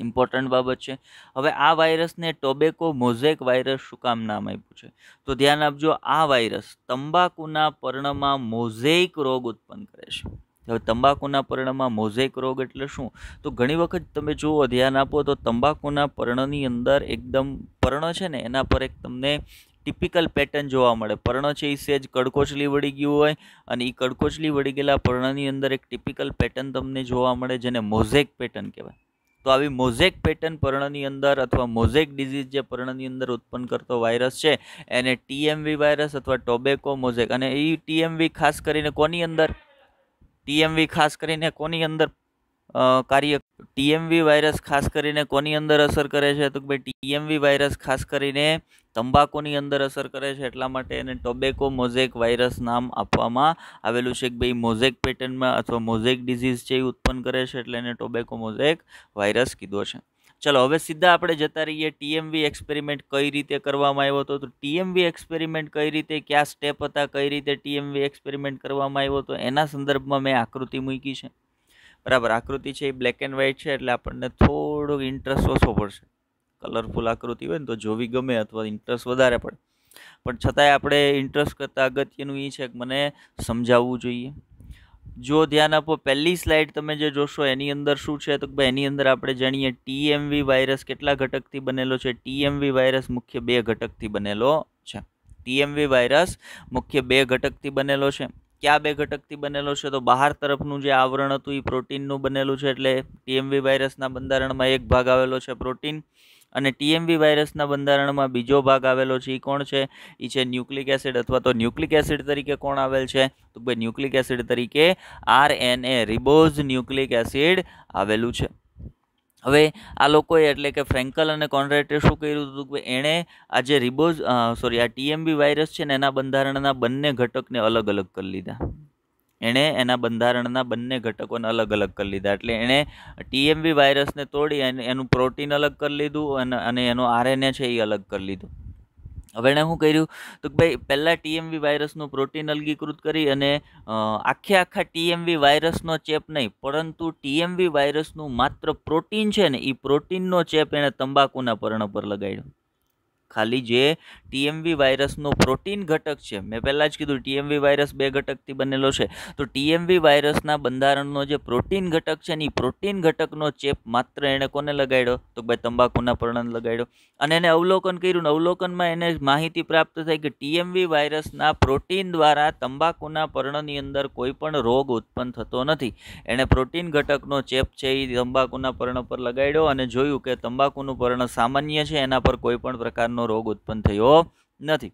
ઇમ્પોર્ટન્ટ બાબત છે. હવે આ વાયરસને ટોબેકો મોઝેક વાયરસ શું કામ નામ આપ્યું છે? તો ધ્યાન આપજો, આ વાયરસ તંબાકુના પર્ણમાં મોઝેક રોગ ઉત્પન્ન કરે છે. હવે તંબાકુના પર્ણમાં મોઝેક રોગ એટલે શું? તો ઘણી વખત તમે જુઓ, ધ્યાન આપો તો તંબાકુના પર્ણની અંદર એકદમ પર્ણ છે ને એના પર એક તમને ટિપિકલ પેટર્ન જોવા મળે. પર્ણ છે એ સેજ કડકોચલી વળી ગયું હોય અને એ કડકોચલી વળી ગયેલા પર્ણની અંદર એક ટિપિકલ પેટર્ન તમને જોવા મળે જેને મોઝેક પેટર્ન કહેવાય. તો આવી મોઝેક પેટર્ન પર્ણની અંદર અથવા મોઝેક ડિઝીઝ જે પર્ણની અંદર ઉત્પન્ન કરતો વાયરસ છે એને ટીએમવી વાયરસ અથવા ટોબેકો મોઝેક, અને એ ટીએમવી ખાસ કરીને કોની અંદર કાર્ય ટીએમવી વાયરસ ખાસ કરીને કોની અંદર અસર કરે છે? તો ભાઈ ટીએમવી વાયરસ ખાસ કરીને તંબાકુની અંદર અસર કરે છે. એટલા માટે એને ટોબેકો મોઝેક વાયરસ નામ આપવામાં આવેલું છે કે ભાઈ મોઝેક પેટર્નમાં અથવા મોઝેક ડિઝીઝ છે એ ઉત્પન્ન કરે છે એટલે એને ટોબેકો મોઝેક વાયરસ કીધો છે. ચલો હવે સીધા આપણે જતા રહીએ ટીએમવી એક્સપેરિમેન્ટ કઈ રીતે કરવામાં આવ્યો હતો. તો ટીએમવી એક્સપેરિમેન્ટ કઈ રીતે, કયા સ્ટેપ હતા, કઈ રીતે ટીએમવી એક્સપેરિમેન્ટ કરવામાં આવ્યો હતો એના સંદર્ભમાં મેં આકૃતિ મૂકી છે. બરાબર, આકૃતિ છે એ બ્લેક એન્ડ વ્હાઇટ છે એટલે આપણને થોડોક ઇન્ટરેસ્ટ ઓછો પડશે. કલરફુલ આકૃતિ હોય ને તો જોવી ગમે અથવા ઇન્ટરેસ્ટ વધારે પડે, પણ છતાંય આપણે ઇન્ટરેસ્ટ કરતાં અગત્યનું એ છે કે મને સમજાવવું જોઈએ. જો ધ્યાન આપો, પહેલી સ્લાઇડ તમે જે જોશો એની અંદર શું છે? તો ભાઈ એની અંદર આપણે જાણીએ ટીએમવી વાયરસ કેટલા ઘટકથી બનેલો છે. ટીએમવી વાયરસ મુખ્ય બે ઘટકથી બનેલો છે. ટીએમવી વાયરસ મુખ્ય બે ઘટકથી બનેલો છે. ક્યાં બે ઘટકથી બનેલો છે? તો બહાર તરફનું જે આવરણ હતું એ પ્રોટીનનું બનેલું છે એટલે ટીએમવી વાયરસના બંધારણમાં એક ભાગ આવેલો છે પ્રોટીન, અને ટીએમવી વાયરસના બંધારણમાં બીજો ભાગ આવેલો છે. એ કોણ છે? એ છે ન્યુક્લિક એસિડ, અથવા તો ન્યુક્લિક એસિડ તરીકે કોણ આવેલ છે? તો ભાઈ ન્યુક્લિક એસિડ તરીકે આરએનએ રિબોઝ ન્યુક્લિક એસિડ આવેલું છે. હવે આ લોકોએ એટલે કે ફ્રેન્કલ અને કોનરેટે શું કર્યું હતું કે એણે આ જે આ ટીએમવી વાયરસ છે ને એના બંધારણના બંને ઘટકને અલગ અલગ કરી લીધા. એના બંધારણના બંને ઘટકોને અલગ અલગ કરી લીધા. એટલે એણે ટીએમવી વાયરસને તોડી એનું પ્રોટીન અલગ કરી લીધું અને એનો આરએનએ છે એ અલગ કરી લીધું. હવે એણે શું કર્યું? તો ભાઈ પહેલાં ટીએમવી વાયરસનું પ્રોટીન અલગીકૃત કરી અને આખા ટીએમવી વાયરસનો ચેપ નહીં પરંતુ ટીએમવી વાયરસનું માત્ર પ્રોટીન છે ને એ પ્રોટીનનો ચેપ એણે તંબાકુના પર્ણ પર લગાડ્યો. ખાલી જે ટીએમવી વાયરસનો પ્રોટીન ઘટક છે, મેં પહેલાં જ કીધું ટીએમવી વાયરસ બે ઘટકથી બનેલો છે, તો ટીએમવી વાયરસના બંધારણનો જે પ્રોટીન ઘટક છે ને એ પ્રોટીન ઘટકનો ચેપ માત્ર એણે કોને લગાડ્યો? તો ભાઈ તંબાકુના પર્ણને લગાડ્યો. અને એને અવલોકન કર્યું ને અવલોકનમાં એને માહિતી પ્રાપ્ત થઈ કે ટીએમવી વાયરસના પ્રોટીન દ્વારા તંબાકુના પર્ણની અંદર કોઈ પણ રોગ ઉત્પન્ન થતો નથી. એણે પ્રોટીન ઘટકનો ચેપ છે એ તંબાકુના પર્ણ પર લગાડ્યો અને જોયું કે તંબાકુનું પર્ણ સામાન્ય છે, એના પર કોઈ પણ પ્રકારનો રોગ ઉત્પન્ન થયો નથી.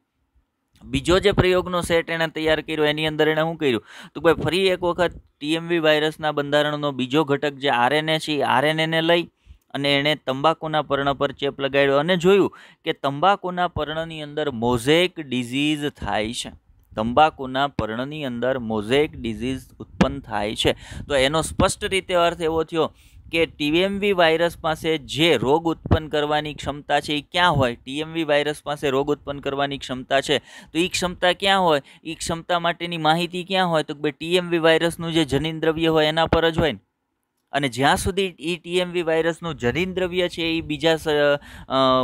બીજો જે પ્રયોગનો સેટ એણે તૈયાર કર્યો એની અંદર એણે શું કર્યું? તો ભાઈ ફરી એક વખત ટીએમવી વાયરસના બંધારણનો બીજો ઘટક જે આરએનએ છે એ આરએનએને લઈ અને એણે તંબાકુના પર્ણ પર ચેપ લગાડ્યો અને જોયું કે તંબાકુના પર્ણની અંદર મોઝેક ડિઝીઝ થાય છે. તંબાકુના પર્ણની અંદર મોઝેક ડિઝીઝ ઉત્પન્ન થાય છે. તો એનો સ્પષ્ટ રીતે અર્થ એવો થયો કે ટીએમવી વાયરસ પાસે જે રોગ ઉત્પન્ન કરવાની ક્ષમતા છે એ ક્યાં હોય? ટીએમવી વાયરસ પાસે રોગ ઉત્પન્ન કરવાની ક્ષમતા છે તો એ ક્ષમતા ક્યાં હોય? એ ક્ષમતા માટેની માહિતી ક્યાં હોય? તો ભાઈ ટીએમવી વાયરસનું જે જનીન દ્રવ્ય હોય એના પર જ હોય ને. અને જ્યાં સુધી એ ટીએમવી વાયરસનું જનીનદ્રવ્ય છે એ બીજા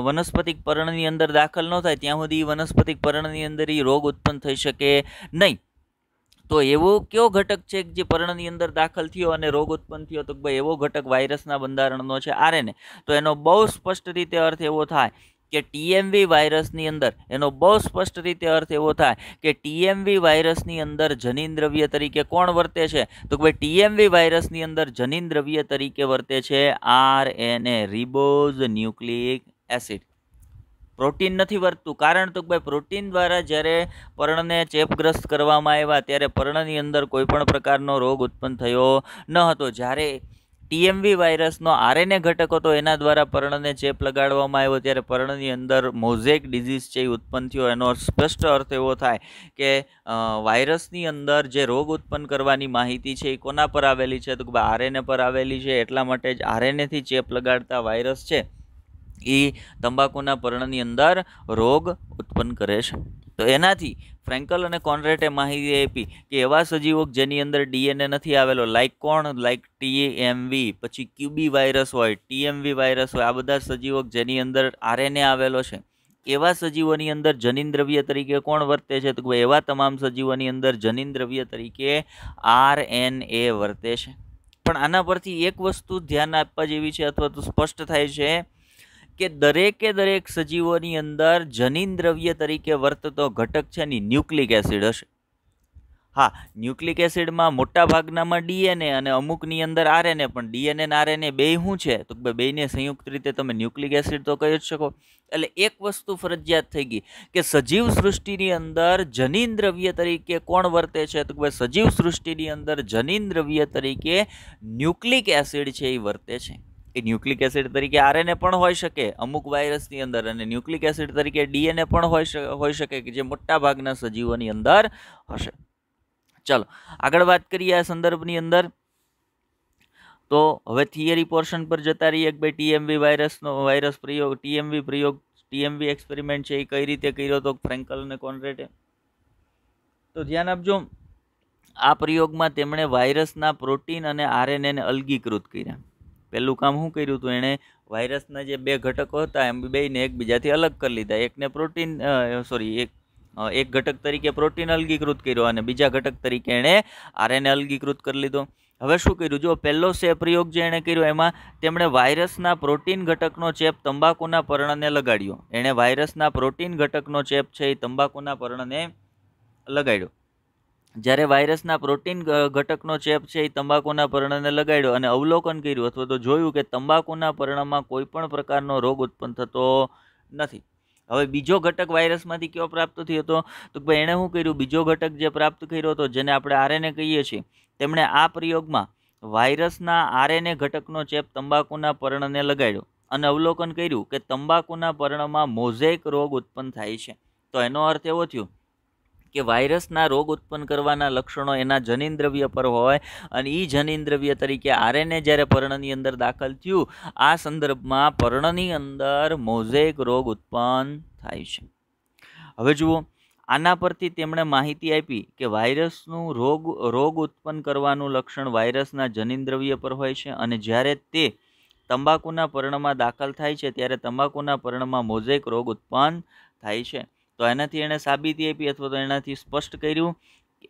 વનસ્પતિક પર્ણની અંદર દાખલ ન થાય ત્યાં સુધી વનસ્પતિક પર્ણની અંદર એ રોગ ઉત્પન્ન થઈ શકે નહીં. તો એવો કયો ઘટક છે જે પર્ણની અંદર દાખલ થયો અને રોગ ઉત્પન્ન થયો? તો ભાઈ એવો ઘટક વાયરસના બંધારણનો છે આરએનએ. તો એનો બહુ સ્પષ્ટ રીતે અર્થ એવો થાય કે ટીએમવી વાયરસની અંદર, એનો બહુ સ્પષ્ટ રીતે અર્થ એવો થાય કે ટીએમવી વાયરસની અંદર જનીનદ્રવ્ય તરીકે કોણ વર્તે છે? તો ભાઈ ટીએમવી વાયરસની અંદર જનીનદ્રવ્ય તરીકે વર્તે છે RNA, ribose nucleic acid. Protein નથી વર્તતું. કારણ તો ભાઈ પ્રોટીન દ્વારા જ્યારે પર્ણને ચેપગ્રસ્ત કરવામાં આવ્યા ત્યારે પર્ણની અંદર કોઈ પણ પ્રકારનો રોગ ઉત્પન્ન થયો ન હતો. જ્યારે ટીએમવી વાયરસનો આરએનએ ઘટક હતો એના દ્વારા પર્ણને ચેપ લગાડવામાં આવ્યો ત્યારે પર્ણની અંદર મોઝેક ડિઝીઝ છે એ ઉત્પન્ન થયો. એનો સ્પષ્ટ અર્થ એવો થાય કે વાયરસની અંદર જે રોગ ઉત્પન્ન કરવાની માહિતી છે એ કોના પર આવેલી છે? તો ભાઈ આરએનએ પર આવેલી છે. એટલા માટે જ આરએનએથી ચેપ લગાડતા વાયરસ છે એ તંબાકુના પર્ણની અંદર રોગ ઉત્પન્ન કરે છે. તો એનાથી ફ્રેન્કલ અને કોનરેટે માહિતી આપી કે એવા સજીવો જેની અંદર ડીએનએ નથી આવેલો, લાઈક કોણ? લાઈક ટીએમવી, પછી ક્યુબી વાયરસ હોય, ટીએમવી વાયરસ હોય, આ બધા સજીવો જેની અંદર આરએનએ આવેલો છે એવા સજીવોની અંદર જનીનદ્રવ્ય તરીકે કોણ વર્તે છે? તો એવા તમામ સજીવોની અંદર જનીનદ્રવ્ય તરીકે આરએનએ વર્તે છે. પણ આના પરથી એક વસ્તુ ધ્યાન આપવા જેવી છે અથવા તો સ્પષ્ટ થાય છે કે દરેક સજીવોની અંદર જનીનદ્રવ્ય તરીકે વર્તતો ઘટક છે ને ન્યુક્લિક એસિડ હશે. હા, ન્યુક્લિક એસિડમાં મોટા ભાગનામાં ડીએનએ અને અમુકની અંદર આરએનએ, પણ ડીએનએ અને આરએનએ બે શું છે? તો બેને સંયુક્ત રીતે તમે ન્યુક્લિક એસિડ તો કહી જ શકો. એટલે એક વસ્તુ ફરજિયાત થઈ ગઈ કે સજીવ સૃષ્ટિની અંદર જનીનદ્રવ્ય તરીકે કોણ વર્તે છે? તો સજીવ સૃષ્ટિની અંદર જનીનદ્રવ્ય તરીકે ન્યુક્લિક એસિડ છે એ વર્તે છે. એ ન્યુક્લિક એસિડ તરીકે આરએનએ પણ હોઈ શકે અમુક વાયરસની અંદર, અને ન્યુક્લિક એસિડ તરીકે ડીએનએ પણ હોઈ શકે કે જે મોટા ભાગના સજીવોની અંદર હશે. ચાલો આગળ વાત કરીએ આ સંદર્ભની અંદર. તો હવે થિયરી પોર્શન પર જતા રહીએ કે ભાઈ ટીએમવી વાયરસ પ્રયોગ, ટીએમવી એક્સપેરિમેન્ટ છે એ કઈ રીતે કર્યો હતો ફ્રેન્કલ અને કોનરેટે? તો ધ્યાન આપજો, આ પ્રયોગમાં તેમણે વાયરસના પ્રોટીન અને આરએનએને અલગીકૃત કર્યા. પહેલું કામ શું કર્યું હતું? એણે વાયરસના જે બે ઘટકો હતા એમ બેને એકબીજાથી અલગ કરી લીધા. એકને પ્રોટીન એક ઘટક તરીકે પ્રોટીન અલગીકૃત કર્યો અને બીજા ઘટક તરીકે એણે આરએનએ અલગીકૃત કરી લીધો. હવે શું કર્યું? જો પહેલો પ્રયોગ જે એણે કર્યો એમાં તેમણે વાયરસના પ્રોટીન ઘટકનો ચેપ તંબાકુના પર્ણને લગાડ્યો. એણે વાયરસના પ્રોટીન ઘટકનો ચેપ છે એ તંબાકુના પર્ણને લગાડ્યો. જ્યારે વાયરસના પ્રોટીન ઘટકનો ચેપ છે એ તંબાકુના પર્ણને લગાડ્યો અને અવલોકન કર્યું અથવા તો જોયું કે તંબાકુના પર્ણમાં કોઈ પણ પ્રકારનો રોગ ઉત્પન્ન થતો નથી. હવે બીજો ઘટક વાયરસમાંથી કયો પ્રાપ્ત થયો હતો? તો ભાઈ એણે શું કર્યું? બીજો ઘટક જે પ્રાપ્ત કર્યો હતો જેને આપણે આરએનએ કહીએ છીએ, તેમણે આ પ્રયોગમાં વાયરસના આરએનએ ઘટકનો ચેપ તંબાકુના પર્ણને લગાડ્યો અને અવલોકન કર્યું કે તંબાકુના પર્ણમાં મોઝેક રોગ ઉત્પન્ન થાય છે. તો એનો અર્થ એવો થયો કે વાયરસના રોગ ઉત્પન્ન કરવાના લક્ષણો એના જનીનદ્રવ્ય પર હોય અને એ જનીનદ્રવ્ય તરીકે આરએનએ જ્યારે પર્ણની અંદર દાખલ થયું, આ સંદર્ભમાં પર્ણની અંદર મોઝેક રોગ ઉત્પન્ન થાય છે. હવે જુઓ, આના પરથી તેમણે માહિતી આપી કે વાયરસનું રોગ ઉત્પન્ન કરવાનું લક્ષણ વાયરસના જનીનદ્રવ્ય પર હોય છે અને જ્યારે તે તંબાકુના પર્ણમાં દાખલ થાય છે ત્યારે તંબાકુના પર્ણમાં મોઝેક રોગ ઉત્પન્ન થાય છે. તો એનાથી એણે સાબિતી આપી અથવા તો એનાથી સ્પષ્ટ કર્યું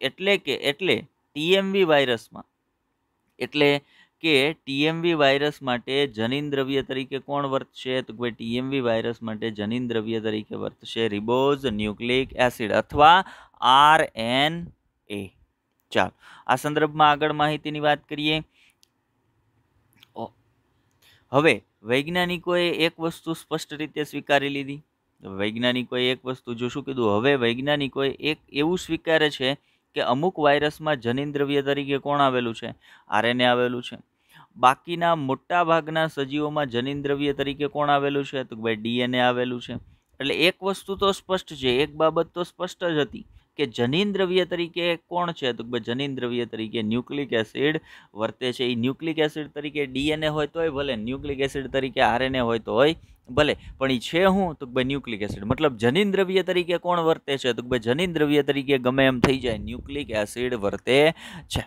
એટલે ટીએમવી વાયરસ માટે જનીનદ્રવ્ય તરીકે કોણ વર્તશે? તો ભાઈ ટીએમવી વાયરસ માટે જનીનદ્રવ્ય તરીકે વર્તશે રિબોઝ ન્યુક્લિક એસિડ અથવા આરએનએ. ચાલો આ સંદર્ભમાં આગળ માહિતીની વાત કરીએ. હવે વૈજ્ઞાનિકોએ એક વસ્તુ સ્પષ્ટ રીતે સ્વીકારી લીધી. વૈજ્ઞાનિકોએ એક વસ્તુ જો શું કીધું? હવે વૈજ્ઞાનિકોએ એક એવું સ્વીકારે છે કે અમુક વાયરસમાં જનીનદ્રવ્ય તરીકે કોણ આવેલું છે? આરએનએ આવેલું છે. બાકીના મોટા ભાગના સજીવોમાં જનીનદ્રવ્ય તરીકે કોણ આવેલું છે? તો ભાઈ ડીએનએ આવેલું છે. એટલે એક વસ્તુ તો સ્પષ્ટ છે, એક બાબત તો સ્પષ્ટ જ હતી કે જનીનદ્રવ્ય તરીકે કોણ છે? તો ભાઈ જનીનદ્રવ્ય તરીકે ન્યુક્લિક એસિડ વર્તે છે. એ ન્યુક્લિક એસિડ તરીકે ડીએનએ હોય તોય ભલે, ન્યુક્લિક એસિડ તરીકે આરએનએ હોય તો હોય ભલે, પણ એ છે શું? તો ભાઈ ન્યુક્લિક એસિડ. મતલબ જનીનદ્રવ્ય તરીકે કોણ વર્તે છે? તો ભાઈ જનીનદ્રવ્ય તરીકે ગમે એમ થઈ જાય, ન્યુક્લિક એસિડ વર્તે છે.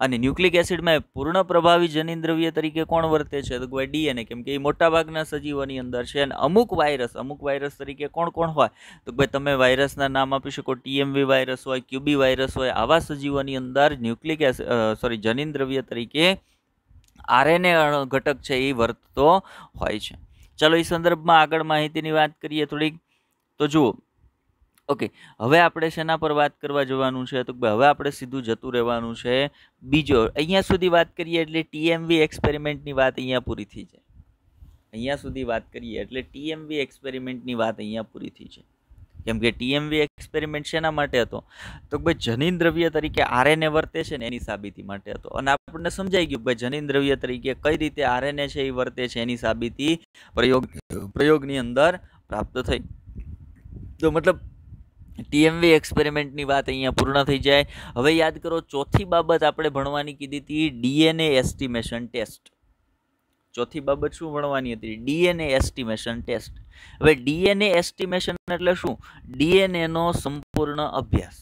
અને ન્યુક્લિક એસિડમાં પૂર્ણ પ્રભાવી જનીનદ્રવ્ય તરીકે કોણ વર્તે છે? તો ભાઈ ડીએનએ, કેમ કે એ મોટાભાગના સજીવોની અંદર છે. અને અમુક વાયરસ તરીકે કોણ હોય? તો ભાઈ તમે વાયરસના નામ આપી શકો. ટીએમવી વાયરસ હોય, ક્યુબી વાયરસ હોય. આવા સજીવોની અંદર જનીનદ્રવ્ય તરીકે આરએનએ ઘટક છે એ વર્તતો હોય છે. ચાલો એ સંદર્ભમાં આગળ માહિતીની વાત કરીએ થોડીક. તો જુઓ, ઓકે, હવે આપણે શેના પર વાત કરવા જવાનું છે? તો હવે આપણે સીધું જતું રહેવાનું છે બીજો. અહીંયા સુધી વાત કરીએ એટલે ટીએમવી એક્સપેરિમેન્ટની વાત અહીંયા પૂરી થઈ જાય. અહીંયા સુધી વાત કરીએ એટલે ટીએમવી એક્સપેરિમેન્ટની વાત અહીંયા પૂરી થઈ છે. કેમ કે ટીએમવી એક્સપેરિમેન્ટ શેના માટે હતો? તો ભાઈ જનીન દ્રવ્ય તરીકે આરએનએ વર્તે છે ને એની સાબિતી માટે હતો. અને આપણને સમજાઈ ગયું ભાઈ જનીન દ્રવ્ય તરીકે કઈ રીતે આરએનએ છે એ વર્તે છે એની સાબિતી પ્રયોગની અંદર પ્રાપ્ત થઈ. તો મતલબ ટીએમવી એક્સપેરિમેન્ટની વાત અહીંયા પૂર્ણ થઈ જાય. હવે યાદ કરો, ચોથી બાબત આપણે ભણવાની કીધી હતી ડીએનએ એસ્ટિમેશન ટેસ્ટ. ચોથી બાબત શું ભણવાની હતી? DNA estimation test. હવે ડીએનએ એસ્ટિમેશન એટલે શું? ડીએનએ નો સંપૂર્ણ અભ્યાસ.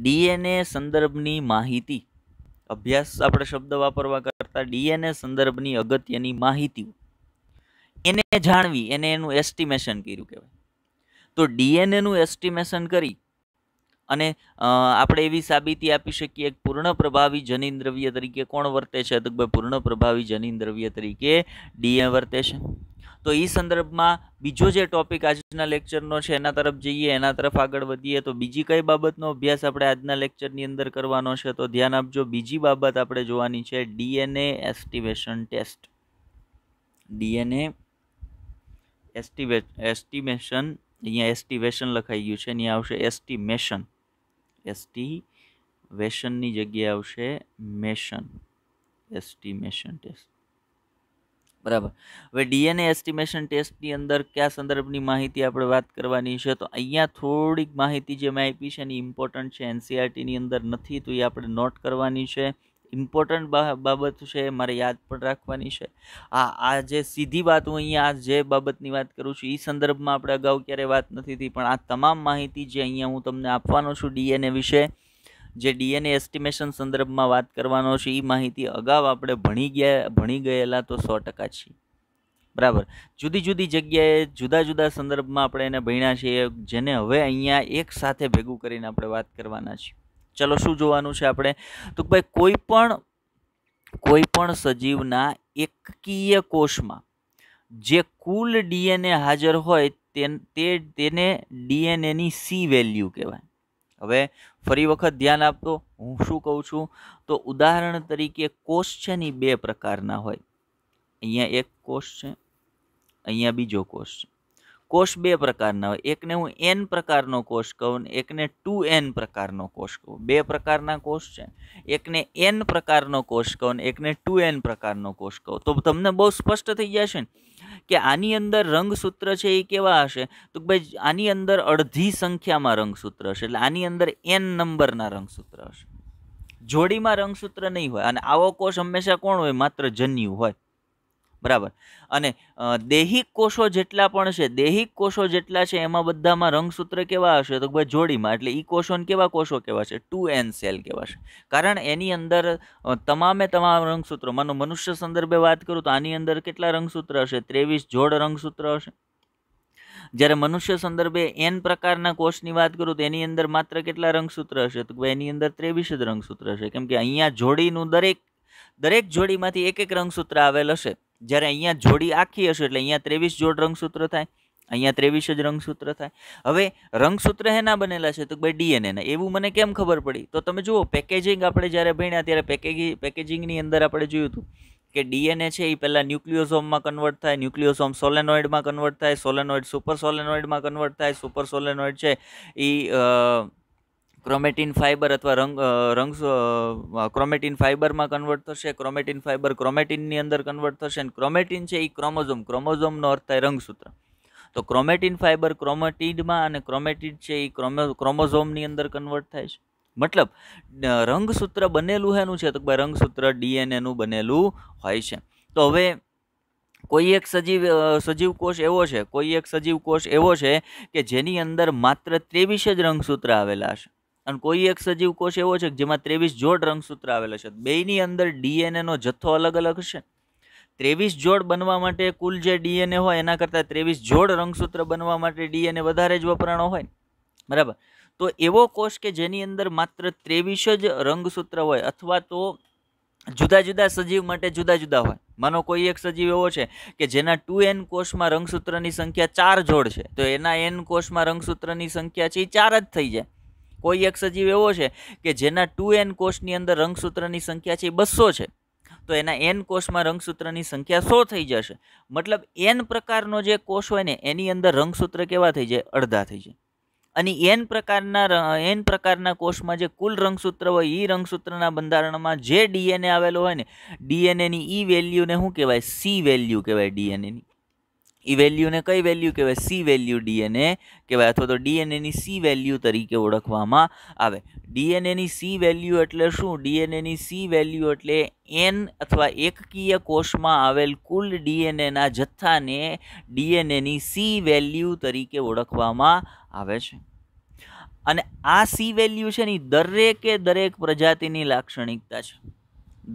ડીએનએ સંદર્ભની માહિતી, અભ્યાસ આપણે શબ્દ વાપરવા કરતા ડીએનએ સંદર્ભની અગત્યની માહિતી એને જાણવી, એને એનું એસ્ટિમેશન કર્યું કહેવાય. તો ડીએનએ નું એસ્ટિમેશન કરી અને આપણે એવી સાબિતી આપી શકીએ કે પૂર્ણ પ્રભાવી જનીન દ્રવ્ય તરીકે કોણ વર્તે છે? તો પૂર્ણ પ્રભાવી જનીન દ્રવ્ય તરીકે ડીએનએ વર્તે છે. તો એ સંદર્ભમાં બીજો જે ટોપિક આજના લેક્ચરનો છે એના તરફ જઈએ, એના તરફ આગળ વધીએ. તો બીજી કઈ બાબતનો અભ્યાસ આપણે આજના લેક્ચરની અંદર કરવાનો છે? તો ધ્યાન આપજો, બીજી બાબત આપણે જોવાની છે DNA estimation test. DNA estimation, અહીંયા એસ્ટિવેશન લખાઈ ગયું છે, અહીંયા આવશે એસ્ટિમેશન. એસ્ટિવેશનની જગ્યાએ આવશે મેશન. એસ્ટિમેશન ટેસ્ટ, બરાબર. હવે ડીએનએ એસ્ટિમેશન ટેસ્ટની અંદર કયા સંદર્ભની માહિતી આપણે વાત કરવાની છે? તો અહીંયા થોડીક માહિતી જે મેં આપી છે એની ઇમ્પોર્ટન્ટ છે, એનસીઆરટીની અંદર નથી, તો એ આપણે નોટ કરવાની છે. ઇમ્પોર્ટન્ટ બાબત છે, મારે યાદ પણ રાખવાની છે. આ જે સીધી વાત હું અહીંયા જે બાબતની વાત કરું છું એ સંદર્ભમાં આપણે અગાઉ ક્યારેય વાત નથી થઈ, પણ આ તમામ માહિતી જે અહીંયા હું તમને આપવાનો છું ડીએનએ વિશે, જે ડીએનએ એસ્ટિમેશન સંદર્ભમાં વાત કરવાનો છે એ માહિતી અગાઉ આપણે ભણી ગયેલા તો 100% છીએ, બરાબર. જુદી જુદી જગ્યાએ જુદા જુદા સંદર્ભમાં આપણે એને ભણ્યા છીએ, જેને હવે અહીંયા એક સાથે ભેગું કરીને આપણે વાત કરવાના છીએ. ચલો શું જોવાનું છે આપણે? તો ભાઈ કોઈ પણ સજીવના એકકીય કોષમાં જે કુલ ડીએનએ હાજર હોય તેને ડીએનએ ની સી વેલ્યુ કહેવાય. હવે ફરી વખત ધ્યાન આપતો, હું શું કહું છું? તો ઉદાહરણ તરીકે કોષ છે ને બે પ્રકારના હોય. અહીંયા એક કોષ છે, અહીંયા બીજો કોષ છે. કોષ બે પ્રકારના હોય. એકને હું એન પ્રકારનો કોષ કહું, એકને 2n પ્રકારનો કોષ કહું. બે પ્રકારના કોષ છે, એકને એન પ્રકારનો કોષ કહું, એકને 2n પ્રકારનો કોષ કહું. તો તમને બહુ સ્પષ્ટ થઈ જશે ને કે આની અંદર રંગસૂત્ર છે એ કેવા હશે? તો ભાઈ આની અંદર અડધી સંખ્યામાં રંગસૂત્ર હશે, એટલે આની અંદર n નંબરના રંગસૂત્ર હશે. જોડીમાં રંગસૂત્ર નહીં હોય. અને આવો કોષ હંમેશા કોણ હોય? માત્ર જન્યુ હોય, બરાબર. અને દૈહિક કોષો જેટલા પણ છે, દૈહિક કોષો જેટલા છે એમાં બધામાં રંગસૂત્ર કેવા હશે? તો ભાઈ જોડીમાં. એટલે ઈ કોષોને કેવા કોષો કહેવાશે? 2n સેલ કહેવાશે. કારણ એની અંદર તમામ રંગસૂત્રો, માનો મનુષ્ય સંદર્ભે વાત કરું તો આની અંદર કેટલા રંગસૂત્ર હશે? 23 જોડ રંગસૂત્ર હશે. જ્યારે મનુષ્ય સંદર્ભે n પ્રકારના કોષની વાત કરું તો એની અંદર માત્ર કેટલા રંગસૂત્ર હશે? તો એની અંદર 23 જ રંગસૂત્ર હશે. કેમ કે અહીંયા જોડીનું દરેક જોડીમાંથી એક રંગસૂત્ર આવેલ હશે. જ્યારે અહીંયા જોડી આખી હશે એટલે અહીંયા 23 જોડ રંગસૂત્ર થાય, અહીંયા 23 જ રંગસૂત્ર થાય. હવે રંગસૂત્ર હેના બનેલા છે? તો ભાઈ ડીએનએ ના. એવું મને કેમ ખબર પડી? તો તમે જુઓ, પેકેજિંગ આપણે જ્યારે ભણ્યા ત્યારે પેકેજિંગની અંદર આપણે જોયું હતું કે ડીએનએ છે એ પહેલાં ન્યુક્લિયોસોમમાં કન્વર્ટ થાય, ન્યુક્લિયોસોમ સોલેનોઇડમાં કન્વર્ટ થાય, સોલેનોઇડ સુપર સોલેનોઇડમાં કન્વર્ટ થાય, સુપર સોલેનોઇડ છે એ ક્રોમેટિન ફાઇબર અથવા ક્રોમેટિન ફાઇબરમાં કન્વર્ટ થશે, ક્રોમેટિન ફાઇબર ક્રોમેટિનની અંદર કન્વર્ટ થશે, અને ક્રોમેટિન છે એ ક્રોમોઝોમનો અર્થ થાય રંગસૂત્ર. તો ક્રોમેટિન ફાઇબર ક્રોમેટિડમાં અને ક્રોમેટિડ છે એ ક્રોમોઝોમની અંદર કન્વર્ટ થાય છે. મતલબ રંગસૂત્ર બનેલું હેનું છે? તો રંગસૂત્ર ડીએનએ નું બનેલું હોય છે. તો હવે કોઈ એક સજીવ કોષ એવો છે કે જેની અંદર માત્ર 23 જ રંગસૂત્ર આવેલા હશે, અને કોઈ એક સજીવ કોષ એવો છે જેમાં 23 જોડ રંગસૂત્ર આવેલા છે. બેયની અંદર ડીએનએ નો જથ્થો અલગ અલગ હશે. 23 જોડ બનવા માટે કુલ જે ડીએનએ હોય એના કરતાં 23 જોડ રંગસૂત્ર બનવા માટે ડીએનએ વધારે જ વપરાણો હોય, બરાબર. તો એવો કોષ કે જેની અંદર માત્ર 23 જ રંગસૂત્ર હોય, અથવા તો જુદા જુદા સજીવ માટે જુદા જુદા હોય. માનો કોઈ એક સજીવ એવો છે કે જેના 2n કોષમાં રંગસૂત્રની સંખ્યા 4 જોડ છે, તો એના n કોષમાં રંગસૂત્રની સંખ્યા છે એ 4 જ થઈ જાય. કોઈ એક સજીવ એવો છે કે જેના 2n કોષની અંદર રંગસૂત્રની સંખ્યા છે 200 છે, તો એના n કોષમાં રંગસૂત્રની સંખ્યા 100 થઈ જશે. મતલબ n પ્રકારનો જે કોષ હોય ને એની અંદર રંગસૂત્ર કેવા થઈ જાય? અડધા થઈ જાય. અને n પ્રકારના કોષમાં જે કુલ રંગસૂત્ર હોય એ રંગસૂત્રના બંધારણમાં જે ડીએનએ આવેલો હોય ને, ડીએનએની ઈ વેલ્યુને શું કહેવાય? સી વેલ્યુ કહેવાય. ડીએનએની ઈ વેલ્યુને કઈ વેલ્યુ કહેવાય? સી વેલ્યુ ડીએનએ કહેવાય, અથવા તો ડીએનએની સી વેલ્યુ તરીકે ઓળખવામાં આવે. ડીએનએની સી વેલ્યુ એટલે શું? ડીએનએની સી વેલ્યુ એટલે n અથવા એકકીય કોષમાં આવેલ કુલ ડીએનએના જથ્થાને ડીએનએની સી વેલ્યુ તરીકે ઓળખવામાં આવે છે. અને આ સી વેલ્યુ છે ને દરેકે દરેક પ્રજાતિની લાક્ષણિકતા છે.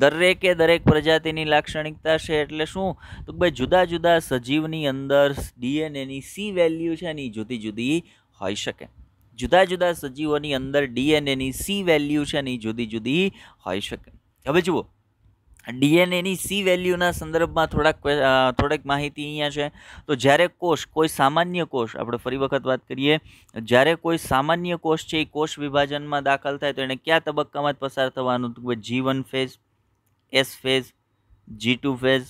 દરેકે દરેક પ્રજાતિની લાક્ષણિકતા છે એટલે શું? તો ભાઈ જુદા જુદા સજીવની અંદર ડીએનએની સી વેલ્યુ છે ને જુદી જુદી હોઈ શકે. જુદા જુદા સજીવોની અંદર ડીએનએની સી વેલ્યુ છે ને જુદી જુદી હોઈ શકે. હવે જુઓ, ડીએનએની સી વેલ્યુના સંદર્ભમાં થોડીક માહિતી અહીંયા છે. તો જ્યારે કોઈ સામાન્ય કોષ, આપણે ફરી વખત વાત કરીએ, જ્યારે કોઈ સામાન્ય કોષ છે એ કોષ વિભાજનમાં દાખલ થાય તો એને કયા તબક્કામાં પસાર થવાનું? તો G1 phase, S phase, G2 phase,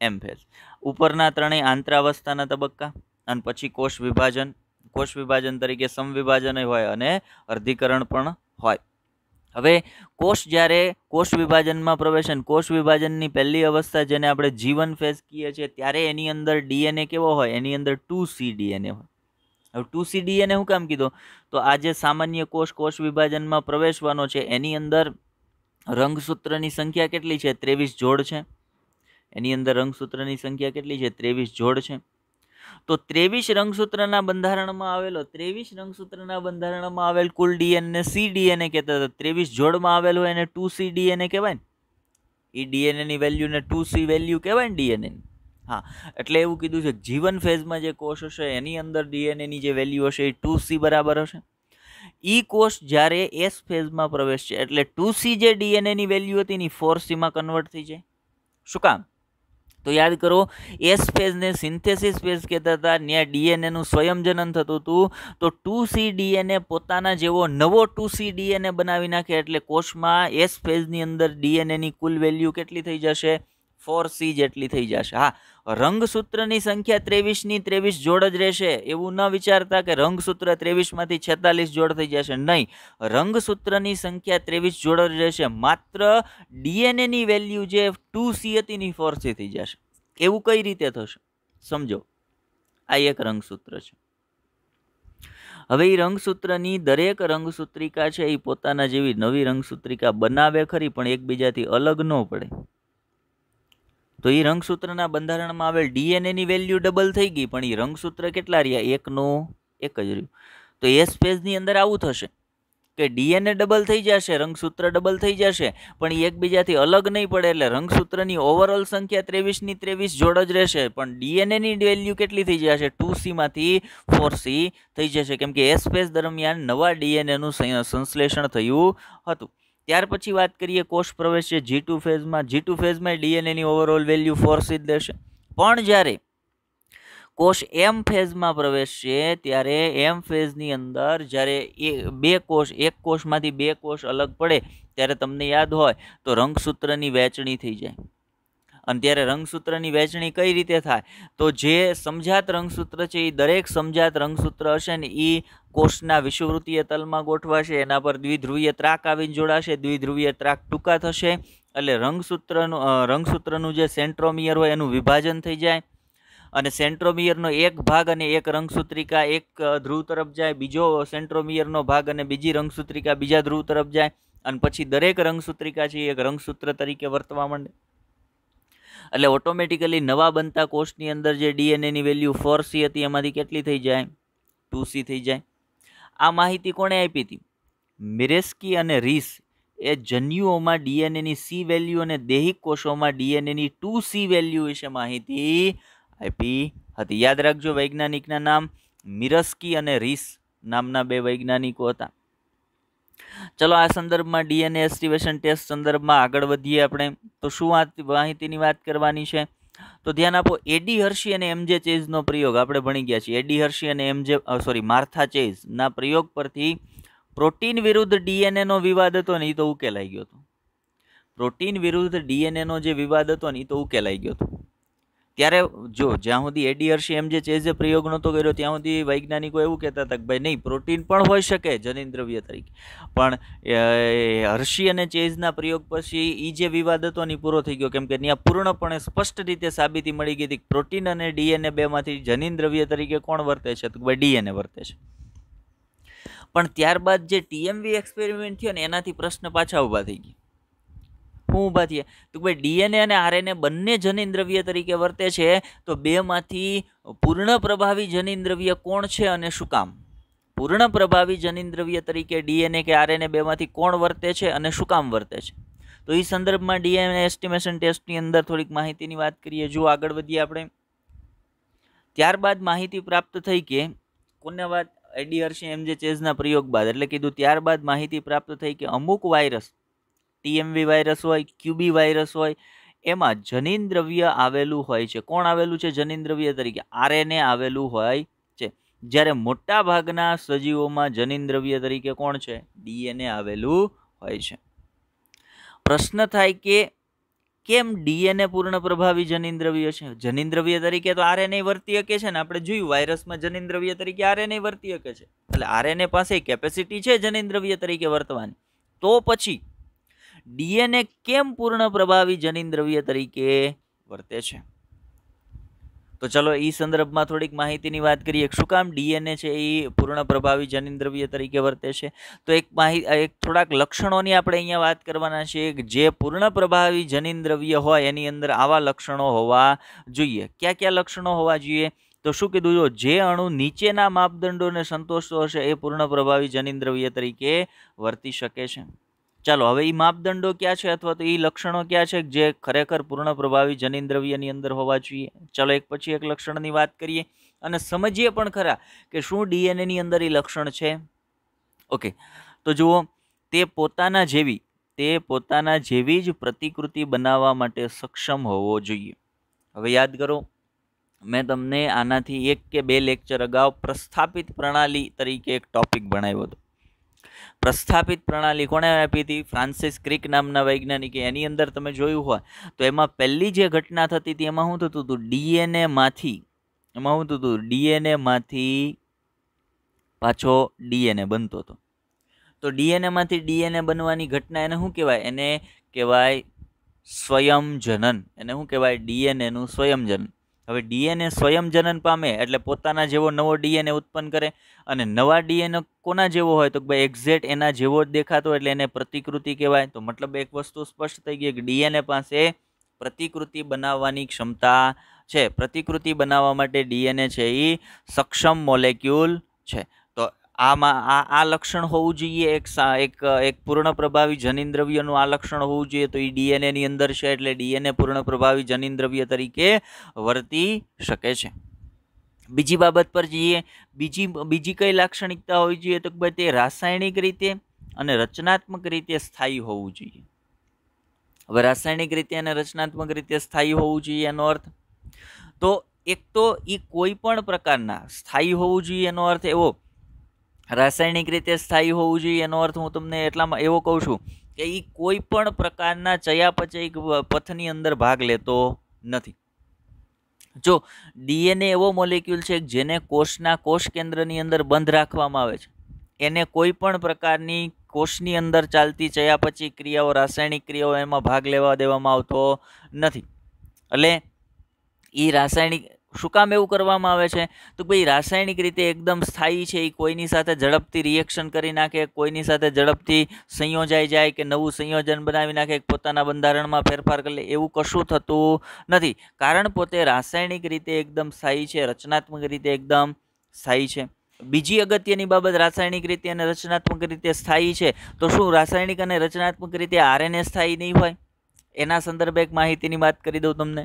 M phase. ઉપરના ત્રણેય આંતરાવસ્થાના તબક્કા, અને પછી કોષ વિભાજન. કોષ વિભાજન તરીકે સમવિભાજન હોય અને અર્ધીકરણ પણ હોય. હવે જ્યારે કોષ વિભાજનમાં પ્રવેશે, કોષ વિભાજનની પહેલી અવસ્થા જેને આપણે G1 ફેઝ કહીએ છીએ, ત્યારે એની અંદર ડીએનએ કેવો હોય? એની અંદર 2C ડીએનએ હોય. હવે 2C ડીએનએ શું કામ કીધું? તો આ જે સામાન્ય કોષ વિભાજનમાં પ્રવેશવાનો છે એની અંદર રંગસૂત્રની સંખ્યા કેટલી છે? 23 જોડ છે. એની અંદર રંગસૂત્રની સંખ્યા કેટલી છે? 23 જોડ છે. તો 23 રંગસૂત્રના બંધારણમાં આવેલ કુલ ડીએનએ સી ડીએનએ કહેતા હતા. 23 જોડમાં આવેલ હોય એને 2C ડીએનએ કહેવાય ને. એ ડીએનએની વેલ્યુને 2C વેલ્યુ કહેવાય ને ડીએનએની. હા, એટલે એવું કીધું છે G1 ફેઝમાં જે કોષ હશે એની અંદર ડીએનએની જે વેલ્યુ હશે એ 2C બરાબર હશે. ઈ કોષ જ્યારે S ફેઝમાં પ્રવેશ છે એટલે 2C જે ડીએનએની વેલ્યુ હતી ને 4C માં કન્વર્ટ થઈ જાય. શું કામ? તો યાદ કરો, એસ ફેઝને સિન્થેસિસ ફેઝ કહેતા હતા. ત્યાં ડીએનએનું સ્વયંજનન થતું હતું. તો 2C ડીએનએ પોતાના જેવો નવો 2C ડીએનએ બનાવી નાખે એટલે કોષમાં એસ ફેઝની અંદર ડીએનએની કુલ વેલ્યુ કેટલી થઈ જશે? 4C જેટલી થઈ જશે. હા, રંગસૂત્રની સંખ્યા 23ની 23 જોડ જ રહેશે એવું ન વિચારતા કે રંગસૂત્ર 23માંથી 46 જોડ થઈ જશે. નહીં, રંગસૂત્રની સંખ્યા 23 જોડ જ રહેશે. માત્ર ડીએનએની વેલ્યુ જે 2C હતી ની 4C થઈ જશે. એવું કઈ રીતે થશે? સમજો, આ એક રંગસૂત્ર છે. હવે એ રંગસૂત્રની દરેક રંગસૂત્રિકા છે એ પોતાના જેવી નવી રંગસૂત્રિકા બનાવે ખરી, પણ એકબીજાથી અલગ ન પડે. તો એ રંગસૂત્રના બંધારણમાં આવેલ ડીએનએની વેલ્યુ ડબલ થઈ ગઈ, પણ એ રંગસૂત્ર કેટલા રહ્યા? એકનું એક જ રહ્યું. તો એસ ફેઝની અંદર આવું થશે કે ડીએનએ ડબલ થઈ જશે, રંગસૂત્ર ડબલ થઈ જશે, પણ એ એકબીજાથી અલગ નહીં પડે. એટલે રંગસૂત્રની ઓવરઓલ સંખ્યા 23ની 23 જોડ જ રહેશે, પણ ડીએનએની વેલ્યુ કેટલી થઈ જશે? 2C માંથી 4C થઈ જશે, કેમ કે એસ ફેઝ દરમિયાન નવા ડીએનએનું સંશ્લેષણ થયું હતું. ત્યાર પછી વાત કરીએ કોષ પ્રવેશ છે G2 ફેઝમાં. G2 ફેઝમાં ડીએનએની ઓવરઓલ વેલ્યુ 4C જ દેશે. પણ જ્યારે કોષ M ફેઝમાં પ્રવેશશે ત્યારે M ફેઝની અંદર જ્યારે એક કોષમાંથી બે કોષ અલગ પડે ત્યારે તમને યાદ હોય તો રંગસૂત્રની વહેંચણી થઈ જાય. અને ત્યારે રંગસૂત્રની વહેંચણી કઈ રીતે થાય? તો જે સમજાત રંગસૂત્ર છે એ દરેક સમજાત રંગસૂત્ર હશે ને એ કોષના વિષુવવૃત્તીય તલમાં ગોઠવાશે. એના પર દ્વિધ્રુવીય ત્રાક આવીને જોડાશે. દ્વિધ્રુવીય ત્રાક ટૂંકા થશે એટલે રંગસૂત્રનું જે સેન્ટ્રોમિયર હોય એનું વિભાજન થઈ જાય. અને સેન્ટ્રોમિયરનો એક ભાગ અને એક રંગસૂત્રિકા એક ધ્રુવ તરફ જાય, બીજો સેન્ટ્રોમિયરનો ભાગ અને બીજી રંગસૂત્રિકા બીજા ધ્રુવ તરફ જાય. અને પછી દરેક રંગસૂત્રિકા છે એક રંગસૂત્ર તરીકે વર્તવા માંડે. એટલે ઓટોમેટિકલી નવા બનતા કોષની અંદર જે ડીએનએની વેલ્યુ 4C હતી એમાંથી કેટલી થઈ જાય? 2C થઈ જાય. આ માહિતી કોણે આપી હતી? મિરેસ્કી અને રીસ એ જન્યુઓમાં ડીએનએની સી વેલ્યુ અને દૈહિક કોષોમાં ડીએનએની 2C વેલ્યુ વિશે માહિતી આપી હતી. યાદ રાખજો, વૈજ્ઞાનિકના નામ મિરસ્કી અને રીસ નામના બે વૈજ્ઞાનિકો હતા. ચલો આ સંદર્ભમાં ડીએનએ એસ્ટિમેશન ટેસ્ટ સંદર્ભમાં આગળ વધીએ આપણે. તો શું માહિતીની વાત કરવાની છે? તો ધ્યાન આપો, એડી હર્શી અને એમજે ચેઝનો પ્રયોગ આપણે ભણી ગયા છીએ. એડી હર્શી અને માર્થા ચેઝ ના પ્રયોગ પરથી પ્રોટીન વિરુદ્ધ ડીએનએ નો વિવાદ હતો ને એ તો ઉકેલાઈ ગયો હતો. પ્રોટીન વિરુદ્ધ ડીએનએ નો જે વિવાદ હતો ને એ તો ઉકેલાઈ ગયો હતો. ત્યારે જો જ્યાં સુધી એડી હર્શી એમજે ચેઝે પ્રયોગ નહોતો કર્યો ત્યાં સુધી વૈજ્ઞાનિકો એવું કહેતા હતા કે ભાઈ નહીં, પ્રોટીન પણ હોઈ શકે જનીન દ્રવ્ય તરીકે. પણ હર્શી અને ચેઝના પ્રયોગ પછી એ જે વિવાદ હતો ને પૂરો થઈ ગયો, કેમ કે ત્યાં પૂર્ણપણે સ્પષ્ટ રીતે સાબિતી મળી ગઈ હતી કે પ્રોટીન અને ડીએનએ બેમાંથી જનીન દ્રવ્ય તરીકે કોણ વર્તે છે? તો ભાઈ ડીએનએ વર્તે છે. પણ ત્યારબાદ જે ટીએમવી એક્સપેરિમેન્ટ થયો ને એનાથી પ્રશ્ન પાછા ઊભા થઈ ગયા. શું ઊભા થયા? તો ભાઈ ડીએનએ અને આરએનએ બંને જનીન દ્રવ્ય તરીકે વર્તે છે, તો બેમાંથી પૂર્ણ પ્રભાવી જનીન દ્રવ્ય કોણ છે અને શું કામ? પૂર્ણ પ્રભાવી જનીન દ્રવ્ય તરીકે ડીએનએ કે આરએનએ બેમાંથી કોણ વર્તે છે અને શું કામ વર્તે છે? તો એ સંદર્ભમાં ડીએનએ એસ્ટિમેશન ટેસ્ટની અંદર થોડીક માહિતીની વાત કરીએ. જો આગળ વધીએ આપણે. ત્યારબાદ માહિતી પ્રાપ્ત થઈ કે કોને વાત? એડી હર્શી એમજે ચેઝના પ્રયોગ બાદ એટલે કીધું ત્યારબાદ માહિતી પ્રાપ્ત થઈ કે અમુક વાયરસ, ટીએમવી વાયરસ હોય, ક્યુબી વાયરસ હોય, એમાં જનીન દ્રવ્ય આવેલું હોય છે. કોણ આવેલું છે જનીન દ્રવ્ય તરીકે? આરએનએ આવેલું હોય છે. જ્યારે મોટા ભાગના સજીવોમાં જનીન દ્રવ્ય તરીકે કોણ છે? ડીએનએ આવેલું હોય છે. પ્રશ્ન થાય કે કેમ ડીએનએ પૂર્ણ પ્રભાવી જનીન દ્રવ્ય છે? જનીન દ્રવ્ય તરીકે તો આરએનએ વર્તી શકે છે ને, આપણે જોયું વાયરસમાં જનીન દ્રવ્ય તરીકે આરએનએ વર્તી શકે છે. એટલે આરએનએ પાસે કેપેસિટી છે જનીન દ્રવ્ય તરીકે વર્તવાની. તો પછી ડીએનએ કેમ પૂર્ણ પ્રભાવી જનીન દ્રવ્ય તરીકે વર્તે છે? તો ચલો એ સંદર્ભમાં થોડીક માહિતીની વાત કરીએ. શું કામ ડીએનએ છે એ પૂર્ણ પ્રભાવી જનીન દ્રવ્ય તરીકે વર્તે છે? તો એક થોડાક લક્ષણોની આપણે અહીંયા વાત કરવાના છે. જે પૂર્ણ પ્રભાવી જનીન દ્રવ્ય હોય એની અંદર આવા લક્ષણો હોવા જોઈએ. ક્યાં ક્યાં લક્ષણો હોવા જોઈએ? તો શું કીધું? જો જે અણુ નીચેના માપદંડોને સંતોષતો હશે એ પૂર્ણ પ્રભાવી જનીન દ્રવ્ય તરીકે વર્તી શકે છે. ચાલો હવે એ માપદંડો ક્યાં છે અથવા તો એ લક્ષણો ક્યાં છે જે ખરેખર પૂર્ણ પ્રભાવી જનીન દ્રવ્યની અંદર હોવા જોઈએ? ચાલો એક પછી એક લક્ષણની વાત કરીએ અને સમજીએ પણ ખરા કે શું ડીએનએ ની અંદર એ લક્ષણ છે. ઓકે, તો જુઓ, તે પોતાના જેવી જ પ્રતિકૃતિ બનાવવા માટે સક્ષમ હોવો જોઈએ. હવે યાદ કરો, મેં તમને આનાથી 1 કે 2 લેક્ચર અગાઉ પ્રસ્થાપિત પ્રણાલી તરીકે એક ટોપિક ભણાવ્યો હતો. પ્રસ્થાપિત પ્રણાલી કોણે આપી હતી? ફ્રાન્સિસ ક્રિક નામના વૈજ્ઞાનિકે. એની અંદર તમે જોયું હોય તો એમાં પહેલી જે ઘટના થતી હતી એમાં શું થતું હતું? ડીએનએ માંથી પાછો ડીએનએ બનતો હતો. તો ડીએનએ માંથી ડીએનએ બનવાની ઘટના એને શું કહેવાય? એને કહેવાય સ્વયંજનન. એને શું કહેવાય? ડીએનએ નું સ્વયંજનન. હવે ડીએનએ સ્વયંજનન પામે એટલે પોતાના જેવો નવો ડીએનએ ઉત્પન્ન કરે, અને નવા ડીએનએ કોના જેવો હોય? તો ભાઈ એક્ઝેક્ટ એના જેવો જ દેખાતો, એટલે એને પ્રતિકૃતિ કહેવાય. તો મતલબ એક વસ્તુ સ્પષ્ટ થઈ ગઈ કે ડીએનએ પાસે પ્રતિકૃતિ બનાવવાની ક્ષમતા છે. પ્રતિકૃતિ બનાવવા માટે ડીએનએ છે એ સક્ષમ મોલેક્યુલ છે. તો આ લક્ષણ હોવું જોઈએ. એક પૂર્ણ પ્રભાવી જનીન દ્રવ્યનું આ લક્ષણ હોવું જોઈએ. તો એ ડીએનએ ની અંદર છે એટલે ડીએનએ પૂર્ણ પ્રભાવી જનીન દ્રવ્ય તરીકે વર્તી શકે છે. બીજી બાબત પર જઈએ. બીજી કઈ લાક્ષણિકતા હોવી જોઈએ? તો ભાઈ તે રાસાયણિક રીતે અને રચનાત્મક રીતે સ્થાયી હોવું જોઈએ. હવે રાસાયણિક રીતે અને રચનાત્મક રીતે સ્થાયી હોવું જોઈએ એનો અર્થ તો એક તો એ કોઈ પણ પ્રકારના સ્થાયી હોવું જોઈએ એનો અર્થ એવો, રાસાયણિક રીતે સ્થાયી હોવું જોઈએ એનો અર્થ હું તમને એટલામાં એવો કહું છું કે એ કોઈ પણ પ્રકારના ચયાપચય પથની અંદર ભાગ લેતો નથી. જો ડીએનએ એવો મોલેક્યુલ છે જેને કોષ કેન્દ્રની અંદર બંધ રાખવામાં આવે છે, એને કોઈ પણ પ્રકારની કોષની અંદર ચાલતી ચયાપચય ક્રિયાઓ, રાસાયણિક ક્રિયાઓ એમાં ભાગ લેવા દેવામાં આવતો નથી. એટલે એ રાસાયણિક શું કામ એવું કરવામાં આવે છે? તો ભાઈ રાસાયણિક રીતે એકદમ સ્થાયી છે, એ કોઈની સાથે ઝડપથી રિએક્શન કરી નાખે, કોઈની સાથે ઝડપથી સંયોજાઈ જાય કે નવું સંયોજન બનાવી નાખે, પોતાના બંધારણમાં ફેરફાર કરી લે, એવું કશું થતું નથી. કારણ પોતે રાસાયણિક રીતે એકદમ સ્થાયી છે, રચનાત્મક રીતે એકદમ સ્થાયી છે. બીજી અગત્યની બાબત રાસાયણિક રીતે અને રચનાત્મક રીતે સ્થાયી છે. તો શું રાસાયણિક અને રચનાત્મક રીતે આરએનએ સ્થાયી નહીં હોય? એના સંદર્ભે એક માહિતીની વાત કરી દઉં તમને.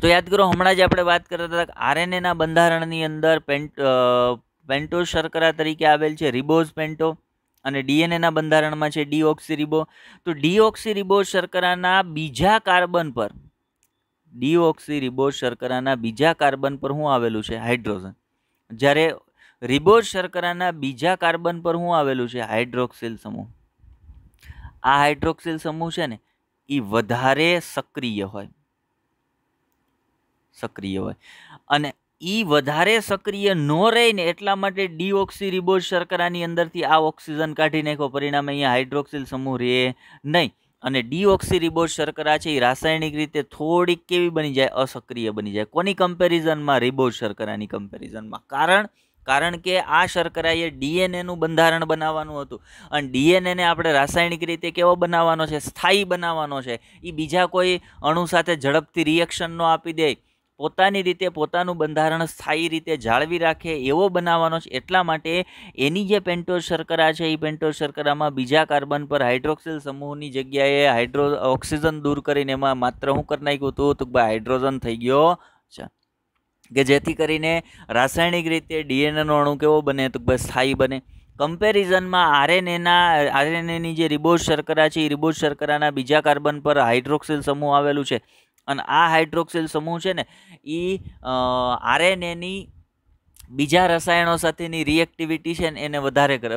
તો યાદ કરો, હમણાં જ આપણે વાત કરતા હતા કે આરએનએના બંધારણની અંદર પેન્ટોઝ શર્કરા તરીકે આવેલ છે રિબોઝ પેન્ટો, અને ડીએનએના બંધારણમાં છે ડીઓક્સીરિબો. તો ડીઓક્સીરિબોઝ શર્કરાના બીજા કાર્બન પર ડીઓક્સીરિબોઝ શર્કરાના બીજા કાર્બન પર શું આવેલું છે? હાઇડ્રોજન. જ્યારે રિબોઝ શર્કરાના બીજા કાર્બન પર શું આવેલું છે? હાઇડ્રોક્સિલ સમૂહ. આ હાઇડ્રોક્સિલ સમૂહ છે ને એ વધારે સક્રિય હોય, અને એ વધારે સક્રિય ન રહે ને એટલા માટે ડીઓક્સીરિબોઝ શર્કરાની અંદરથી આ ઓક્સિજન કાઢી નાખો, પરિણામે અહીંયા હાઇડ્રોક્સિલ સમૂહ રહે નહીં. અને ડીઓક્સીરિબોઝ શર્કરા છે એ રાસાયણિક રીતે થોડીક કેવી બની જાય? અસક્રિય બની જાય. કોની કમ્પેરિઝનમાં? રિબોઝ શર્કરાની કમ્પેરિઝનમાં. કારણ કે આ શર્કરાએ ડીએનએનું બંધારણ બનાવવાનું હતું, અને ડીએનએને આપણે રાસાયણિક રીતે કેવો બનાવવાનો છે? સ્થાયી બનાવવાનો છે. એ બીજા કોઈ અણુ સાથે ઝડપથી રિએક્શન ન આપી દે, પોતાની રીતે પોતાનું બંધારણ સ્થાયી રીતે જાળવી રાખે એવો બનાવવાનો છે. એટલા માટે એની જે પેન્ટોઝ શર્કરા છે એ પેન્ટોઝ શર્કરામાં બીજા કાર્બન પર હાઇડ્રોક્સિલ સમૂહની જગ્યાએ ઓક્સિજન દૂર કરીને એમાં માત્ર શું કરી નાખ્યું હતું? તો હાઇડ્રોજન થઈ ગયો છે, કે જેથી કરીને રાસાયણિક રીતે ડીએનએનો અણુ કેવો બને? તો સ્થાયી બને. કમ્પેરિઝનમાં આરએનએની જે રિબોઝ શર્કરા છે એ રિબોઝ શર્કરાના બીજા કાર્બન પર હાઇડ્રોક્સિલ સમૂહ આવેલું છે, અને આ હાઇડ્રોક્સિલ સમૂહ છે ને એ આરએનએની બીજા રસાયણો સાથેની રિએક્ટિવિટી છે ને એને વધારે છે,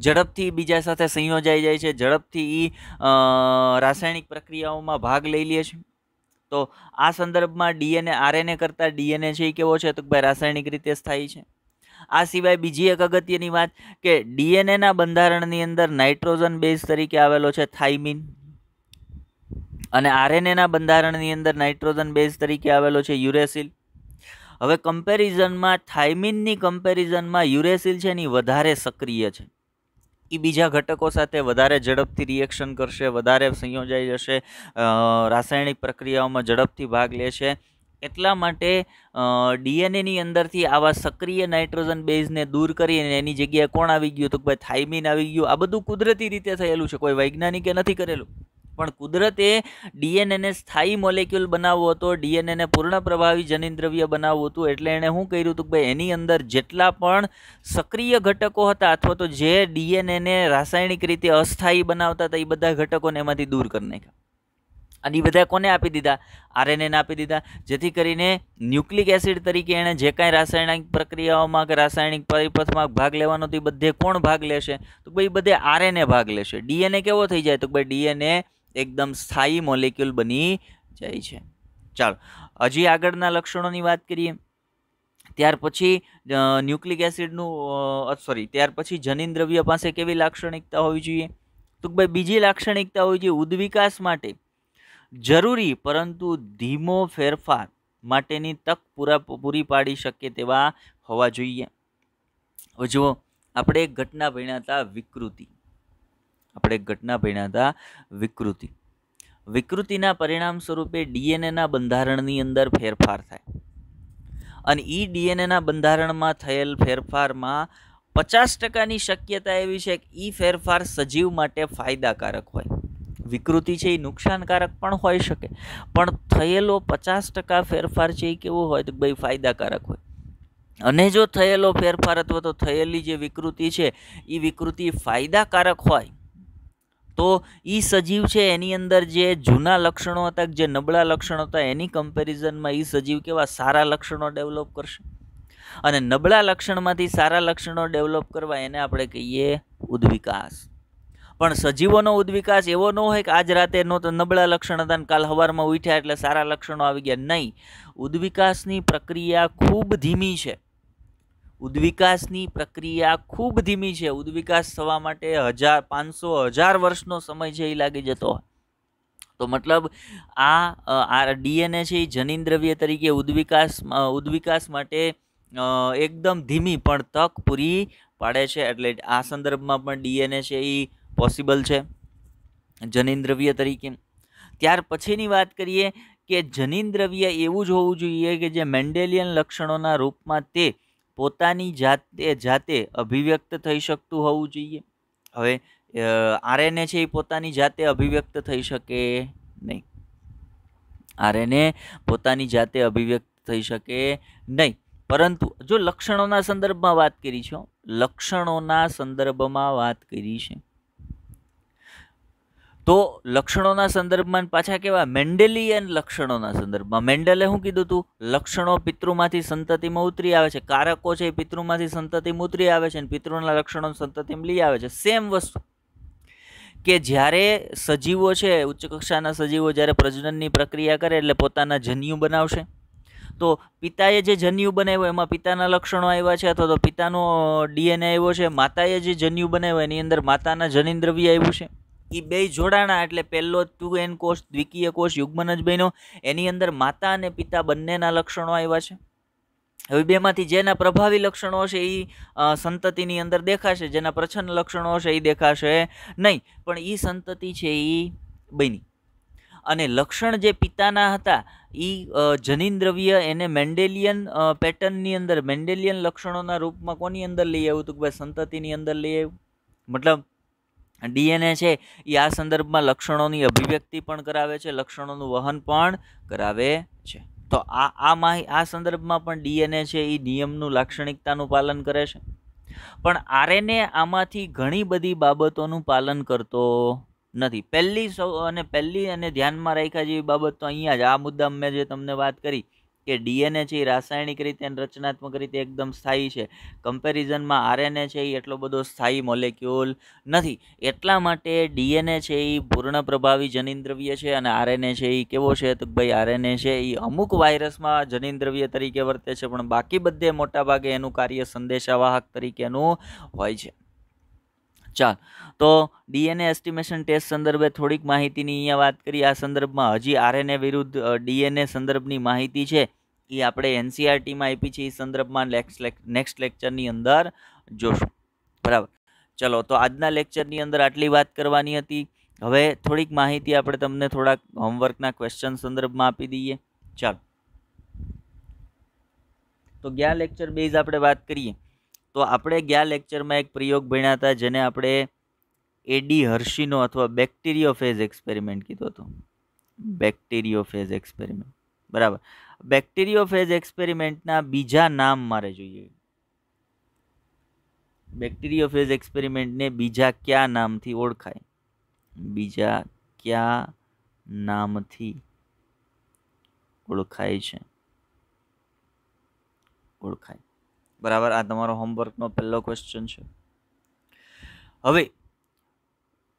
ઝડપથી બીજા સાથે સંયોજાઈ જાય છે, ઝડપથી રાસાયણિક પ્રક્રિયાઓમાં ભાગ લઈ લે છે. તો આ સંદર્ભમાં ડીએનએ આરએનએ કરતાં ડીએનએ છે એ કેવો છે? તો રાસાયણિક રીતે સ્થાયી છે. આ સિવાય બીજી એક અગત્યની વાત કે ડીએનએના બંધારણની અંદર નાઇટ્રોજન બેઝ તરીકે આવેલો છે થાઇમિન, અને આરએનએના બંધારણની અંદર નાઇટ્રોજન બેઝ તરીકે આવેલો છે યુરેસિલ. હવે કમ્પેરિઝનમાં થાઇમિનની કમ્પેરિઝનમાં યુરેસિલ છે ને વધારે સક્રિય છે. એ બીજા ઘટકો સાથે વધારે ઝડપથી રિએક્શન કરશે, વધારે સંયોજાઈ જશે, રાસાયણિક પ્રક્રિયાઓમાં ઝડપથી ભાગ લેશે. એટલા માટે ડીએનએની અંદરથી આવા સક્રિય નાઇટ્રોજન બેઝને દૂર કરીને એની જગ્યાએ કોણ આવી ગયું? તો ભાઈ થાઇમિન આવી ગયું. આ બધું કુદરતી રીતે થયેલું છે, કોઈ વૈજ્ઞાનિકે નથી કરેલું. પણ કુદરતે ડીએનએને સ્થાયી મોલેક્યુલ બનાવવો હતો, ડીએનએને પૂર્ણ પ્રભાવી જનીનદ્રવ્ય બનાવવું હતું. એટલે એણે શું કર્યું હતું? ભાઈ એની અંદર જેટલા પણ સક્રિય ઘટકો હતા અથવા તો જે ડીએનએને રાસાયણિક રીતે અસ્થાયી બનાવતા હતા એ બધા ઘટકોને એમાંથી દૂર કરી નાખ્યા, અને એ બધા કોને આપી દીધા? આરએનએને આપી દીધા. જેથી કરીને ન્યુક્લિક એસિડ તરીકે એણે જે કાંઈ રાસાયણિક પ્રક્રિયાઓમાં કે રાસાયણિક પરિપથમાં ભાગ લેવાનો તો એ બધે કોણ ભાગ લેશે? તો ભાઈ બધે આરએનએ ભાગ લેશે. ડીએનએ કેવો થઈ જાય? તો ભાઈ ડીએનએ એકદમ સ્થાયી મોલેક્યુલ બની જાય છે. ચાલો હજી આગળના લક્ષણોની વાત કરીએ. ત્યાર પછી ન્યુક્લિક એસિડનું ત્યાર પછી જનીનદ્રવ્ય પાસે કેવી લાક્ષણિકતા હોવી જોઈએ? તો ભાઈ બીજી લાક્ષણિકતા હોવી જોઈએ ઉદ્વિકાસ માટે જરૂરી પરંતુ ધીમો ફેરફાર માટેની તક પૂરી પાડી શકે તેવા હોવા જોઈએ. હવે જુઓ, આપણે એક ઘટના ભણ્યા હતા વિકૃતિ. વિકૃતિના પરિણામ સ્વરૂપે ડીએનએના બંધારણની અંદર ફેરફાર થાય, અને એ ડીએનએના બંધારણમાં થયેલ ફેરફારમાં 50%ની શક્યતા એવી છે કે એ ફેરફાર સજીવ માટે ફાયદાકારક હોય. વિકૃતિ છે એ નુકસાનકારક પણ હોઈ શકે, પણ થયેલો 50% ફેરફાર છે એ કેવો હોય? તો ભાઈ ફાયદાકારક હોય. અને જો થયેલો ફેરફાર અથવા તો થયેલી જે વિકૃતિ છે એ વિકૃતિ ફાયદાકારક હોય તો એ સજીવ છે એની અંદર જે જૂના લક્ષણો હતા, જે નબળા લક્ષણો હતા, એની કમ્પેરિઝનમાં એ સજીવ કેવા સારા લક્ષણો ડેવલપ કરશે. અને નબળા લક્ષણમાંથી સારા લક્ષણો ડેવલપ કરવા એને આપણે કહીએ ઉદ્વિકાસ. પણ સજીવોનો ઉદ્વિકાસ એવો ન હોય કે આજ રાતે નબળા લક્ષણ હતા ને કાલ સવારમાં ઉઠ્યા એટલે સારા લક્ષણો આવી ગયા. નહીં, ઉદ્વિકાસની પ્રક્રિયા ખૂબ ધીમી છે. ઉદ્વિકાસ થવા માટે 500,000 વર્ષનો સમય છે એ લાગી જતો હોય. તો મતલબ આ ડીએનએ છે એ જનીનદ્રવ્ય તરીકે ઉદ્વિકાસ માટે એકદમ ધીમી પણ તક પૂરી પાડે છે. એટલે આ સંદર્ભમાં પણ ડીએનએ છે એ પોસિબલ છે જનીનદ્રવ્ય તરીકે. ત્યાર પછીની વાત કરીએ કે જનીનદ્રવ્ય એવું જ હોવું જોઈએ કે જે મેન્ડેલિયન લક્ષણોના રૂપમાં તે પોતાની જાતે અભિવ્યક્ત થઈ શકતું હોવું જોઈએ. હવે આરએનએ છે એ પોતાની જાતે અભિવ્યક્ત થઈ શકે નહીં. આરએનએ પોતાની જાતે અભિવ્યક્ત થઈ શકે નહીં. પરંતુ જો લક્ષણોના સંદર્ભમાં વાત કરી છે, લક્ષણોના સંદર્ભમાં વાત કરી છે, તો લક્ષણોના સંદર્ભમાં પાછા કેવા મેન્ડેલિયન લક્ષણોના સંદર્ભમાં. મેન્ડલે શું કીધું હતું? લક્ષણો પિતૃમાંથી સંતતિમાં ઉતરી આવે છે, કારકો છે એ પિતૃમાંથી સંતતિમાં ઉતરી આવે છે અને પિતૃના લક્ષણો સંતતિમાં લઈ આવે છે. સેમ વસ્તુ કે જ્યારે સજીવો છે, ઉચ્ચ કક્ષાના સજીવો જ્યારે પ્રજનનની પ્રક્રિયા કરે એટલે પોતાના જન્યુ બનાવશે, તો પિતાએ જે જન્યુ બનાવ્યો એમાં પિતાના લક્ષણો આવ્યા છે, અથવા તો પિતાનો ડીએનએ આવ્યો છે. માતાએ જે જન્યુ બનાવ્યો એની અંદર માતાના જનીનદ્રવ્ય આવ્યું છે. એ બે જોડાણા એટલે પહેલો 2n કોષ, દ્વિકીય કોષ યુગ્મન જ બન્યો. એની અંદર માતા અને પિતા બંનેના લક્ષણો આવ્યા છે. હવે બેમાંથી જેના પ્રભાવી લક્ષણો હશે એ સંતતિની અંદર દેખાશે, જેના પ્રચ્છન્ન લક્ષણો હશે એ દેખાશે નહીં. પણ એ સંતતિ છે એ બની. અને લક્ષણ જે પિતાના હતા એ જનીનદ્રવ્ય એને મેન્ડેલિયન પેટર્નની અંદર, મેન્ડેલિયન લક્ષણોના રૂપમાં કોની અંદર લઈ આવ્યું હતું? કે ભાઈ સંતતિની અંદર લઈ આવ્યું. મતલબ ડીએનએ છે એ આ સંદર્ભમાં લક્ષણોની અભિવ્યક્તિ પણ કરાવે છે, લક્ષણોનું વહન પણ કરાવે છે. તો આ સંદર્ભમાં પણ ડીએનએ છે એ નિયમનું લાક્ષણિકતાનું પાલન કરે છે. પણ આરએનએ આમાંથી ઘણી બધી બાબતોનું પાલન કરતો નથી. પહેલી અને ધ્યાનમાં રાખ્યા જેવી બાબત તો અહીંયા જ આ મુદ્દા મેં જે તમને વાત કરી કે ડીએનએ છે એ રાસાયણિક રીતે અને રચનાત્મક રીતે એકદમ સ્થાયી છે. કમ્પેરિઝનમાં આરએનએ છે એ એટલો બધો સ્થાયી મોલેક્યુલ નથી. એટલા માટે ડીએનએ છે એ પૂર્ણ પ્રભાવી જનીનદ્રવ્ય છે અને આરએનએ છે એ કેવો છે? તો ભાઈ આરએનએ છે એ અમુક વાયરસમાં જનીનદ્રવ્ય તરીકે વર્તે છે, પણ બાકી બધે મોટાભાગે એનું કાર્ય સંદેશાવાહક તરીકેનું હોય છે. ચાલ, તો ડીએનએ એસ્ટિમેશન ટેસ્ટ સંદર્ભે થોડીક માહિતીની અહીંયા વાત કરી. આ સંદર્ભમાં હજી આરએનએ વિરુદ્ધ ડીએનએ સંદર્ભની માહિતી છે એ આપણે એનસીઆરટીમાં આપી છે. એ સંદર્ભમાં નેક્સ્ટ લેક્ચરની અંદર જોશું. બરાબર, ચલો તો આજના લેક્ચરની અંદર આટલી વાત કરવાની હતી. હવે થોડીક માહિતી આપણે તમને થોડાક હોમવર્કના ક્વેશ્ચન સંદર્ભમાં આપી દઈએ. ચાલો, તો ગયા લેક્ચર બેઝ આપણે વાત કરીએ તો આપણે ગયા લેક્ચરમાં એક પ્રયોગ ભણ્યા હતા જેને આપણે એડી હર્શીનો અથવા બેક્ટેરિયોફેજ એક્સપેરિમેન્ટ કીધો હતો. બેક્ટેરિયોફેજ એક્સપેરિમેન્ટ, બરાબર. બેક્ટેરિયોફેજ એક્સપેરિમેન્ટના બીજા નામ મારે જોઈએ. બેક્ટેરિયોફેજ એક્સપેરિમેન્ટને બીજા કયા નામથી ઓળખાય? બીજા કયા નામથી ઓળખાય છે? ઓળખાય, બરાબર. આ તમારો હોમવર્કનો પહેલો ક્વેશ્ચન છે. હવે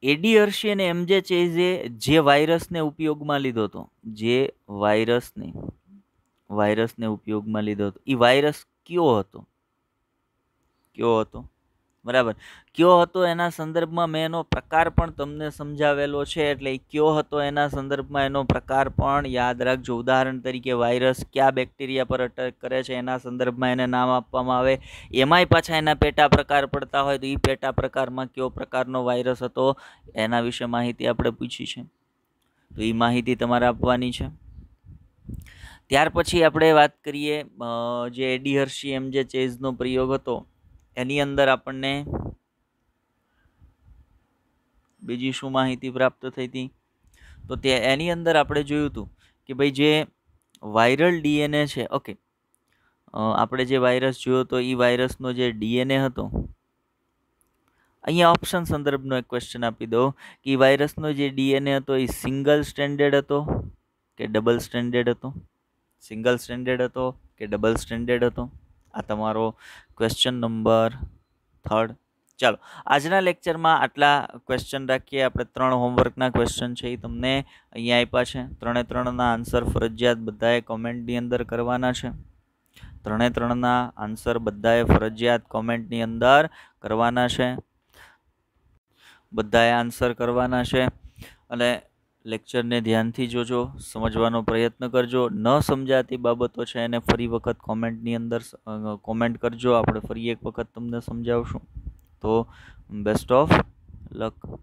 એડી હર્શી અને એમજે ચેઝે જે વાયરસને ઉપયોગમાં લીધો હતો, જે વાયરસને ઉપયોગમાં લીધો હતો, એ વાયરસ કયો હતો? બરાબર, કયો હતો એના સંદર્ભમાં મેં એનો પ્રકાર પણ તમને સમજાવેલો છે. એટલે કયો હતો એના સંદર્ભમાં એનો પ્રકાર પણ યાદ રાખજો. ઉદાહરણ તરીકે વાયરસ કયા બેક્ટેરિયા પર અટેક કરે છે એના સંદર્ભમાં એને નામ આપવામાં આવે. એમાંય પાછા એના પેટા પ્રકાર પડતા હોય તો એ પેટા પ્રકારમાં કયો પ્રકારનો વાયરસ હતો એના વિશે માહિતી આપણે પૂછી છે, તો એ માહિતી તમારે આપવાની છે. ત્યાર પછી આપણે વાત કરીએ જે એડી હર્શી એમજે ચેઝનો પ્રયોગ હતો એની અંદર આપણને બીજી શું માહિતી પ્રાપ્ત થઈ હતી? તો એની અંદર આપણે જોયું હતું કે ભાઈ જે વાયરલ ડીએનએ છે, ઓકે, આપણે જે વાયરસ જોયો તો એ વાયરસનો જે ડીએનએ હતો, અહીંયા ઓપ્શન સંદર્ભનો એક ક્વેશ્ચન આપી દો કે વાયરસનો જે ડીએનએ હતો એ સિંગલ સ્ટ્રેન્ડેડ હતો કે ડબલ સ્ટ્રેન્ડેડ હતો? સિંગલ સ્ટ્રેન્ડેડ હતો કે ડબલ સ્ટ્રેન્ડેડ હતો? આ તમારો ક્વેશ્ચન નંબર 3. ચાલો, આજના લેક્ચરમાં આટલા ક્વેશ્ચન રાખીએ. આપણે 3 હોમવર્કના ક્વેશ્ચન છે એ તમને અહીંયા આપ્યા છે. 3ના આન્સર ફરજિયાત બધાએ કોમેન્ટની અંદર કરવાના છે. 3ના આન્સર બધાએ ફરજિયાત કોમેન્ટની અંદર કરવાના છે. બધાએ આન્સર કરવાના છે. અને લેક્ચરને ધ્યાનથી જોજો, સમજવાનો પ્રયત્ન કરજો. ન સમજાતી બાબતો છે એને ફરી વખત કોમેન્ટની અંદર કોમેન્ટ કરજો. આપણે ફરી એક વખત તમને સમજાવશું. તો બેસ્ટ ઓફ લક.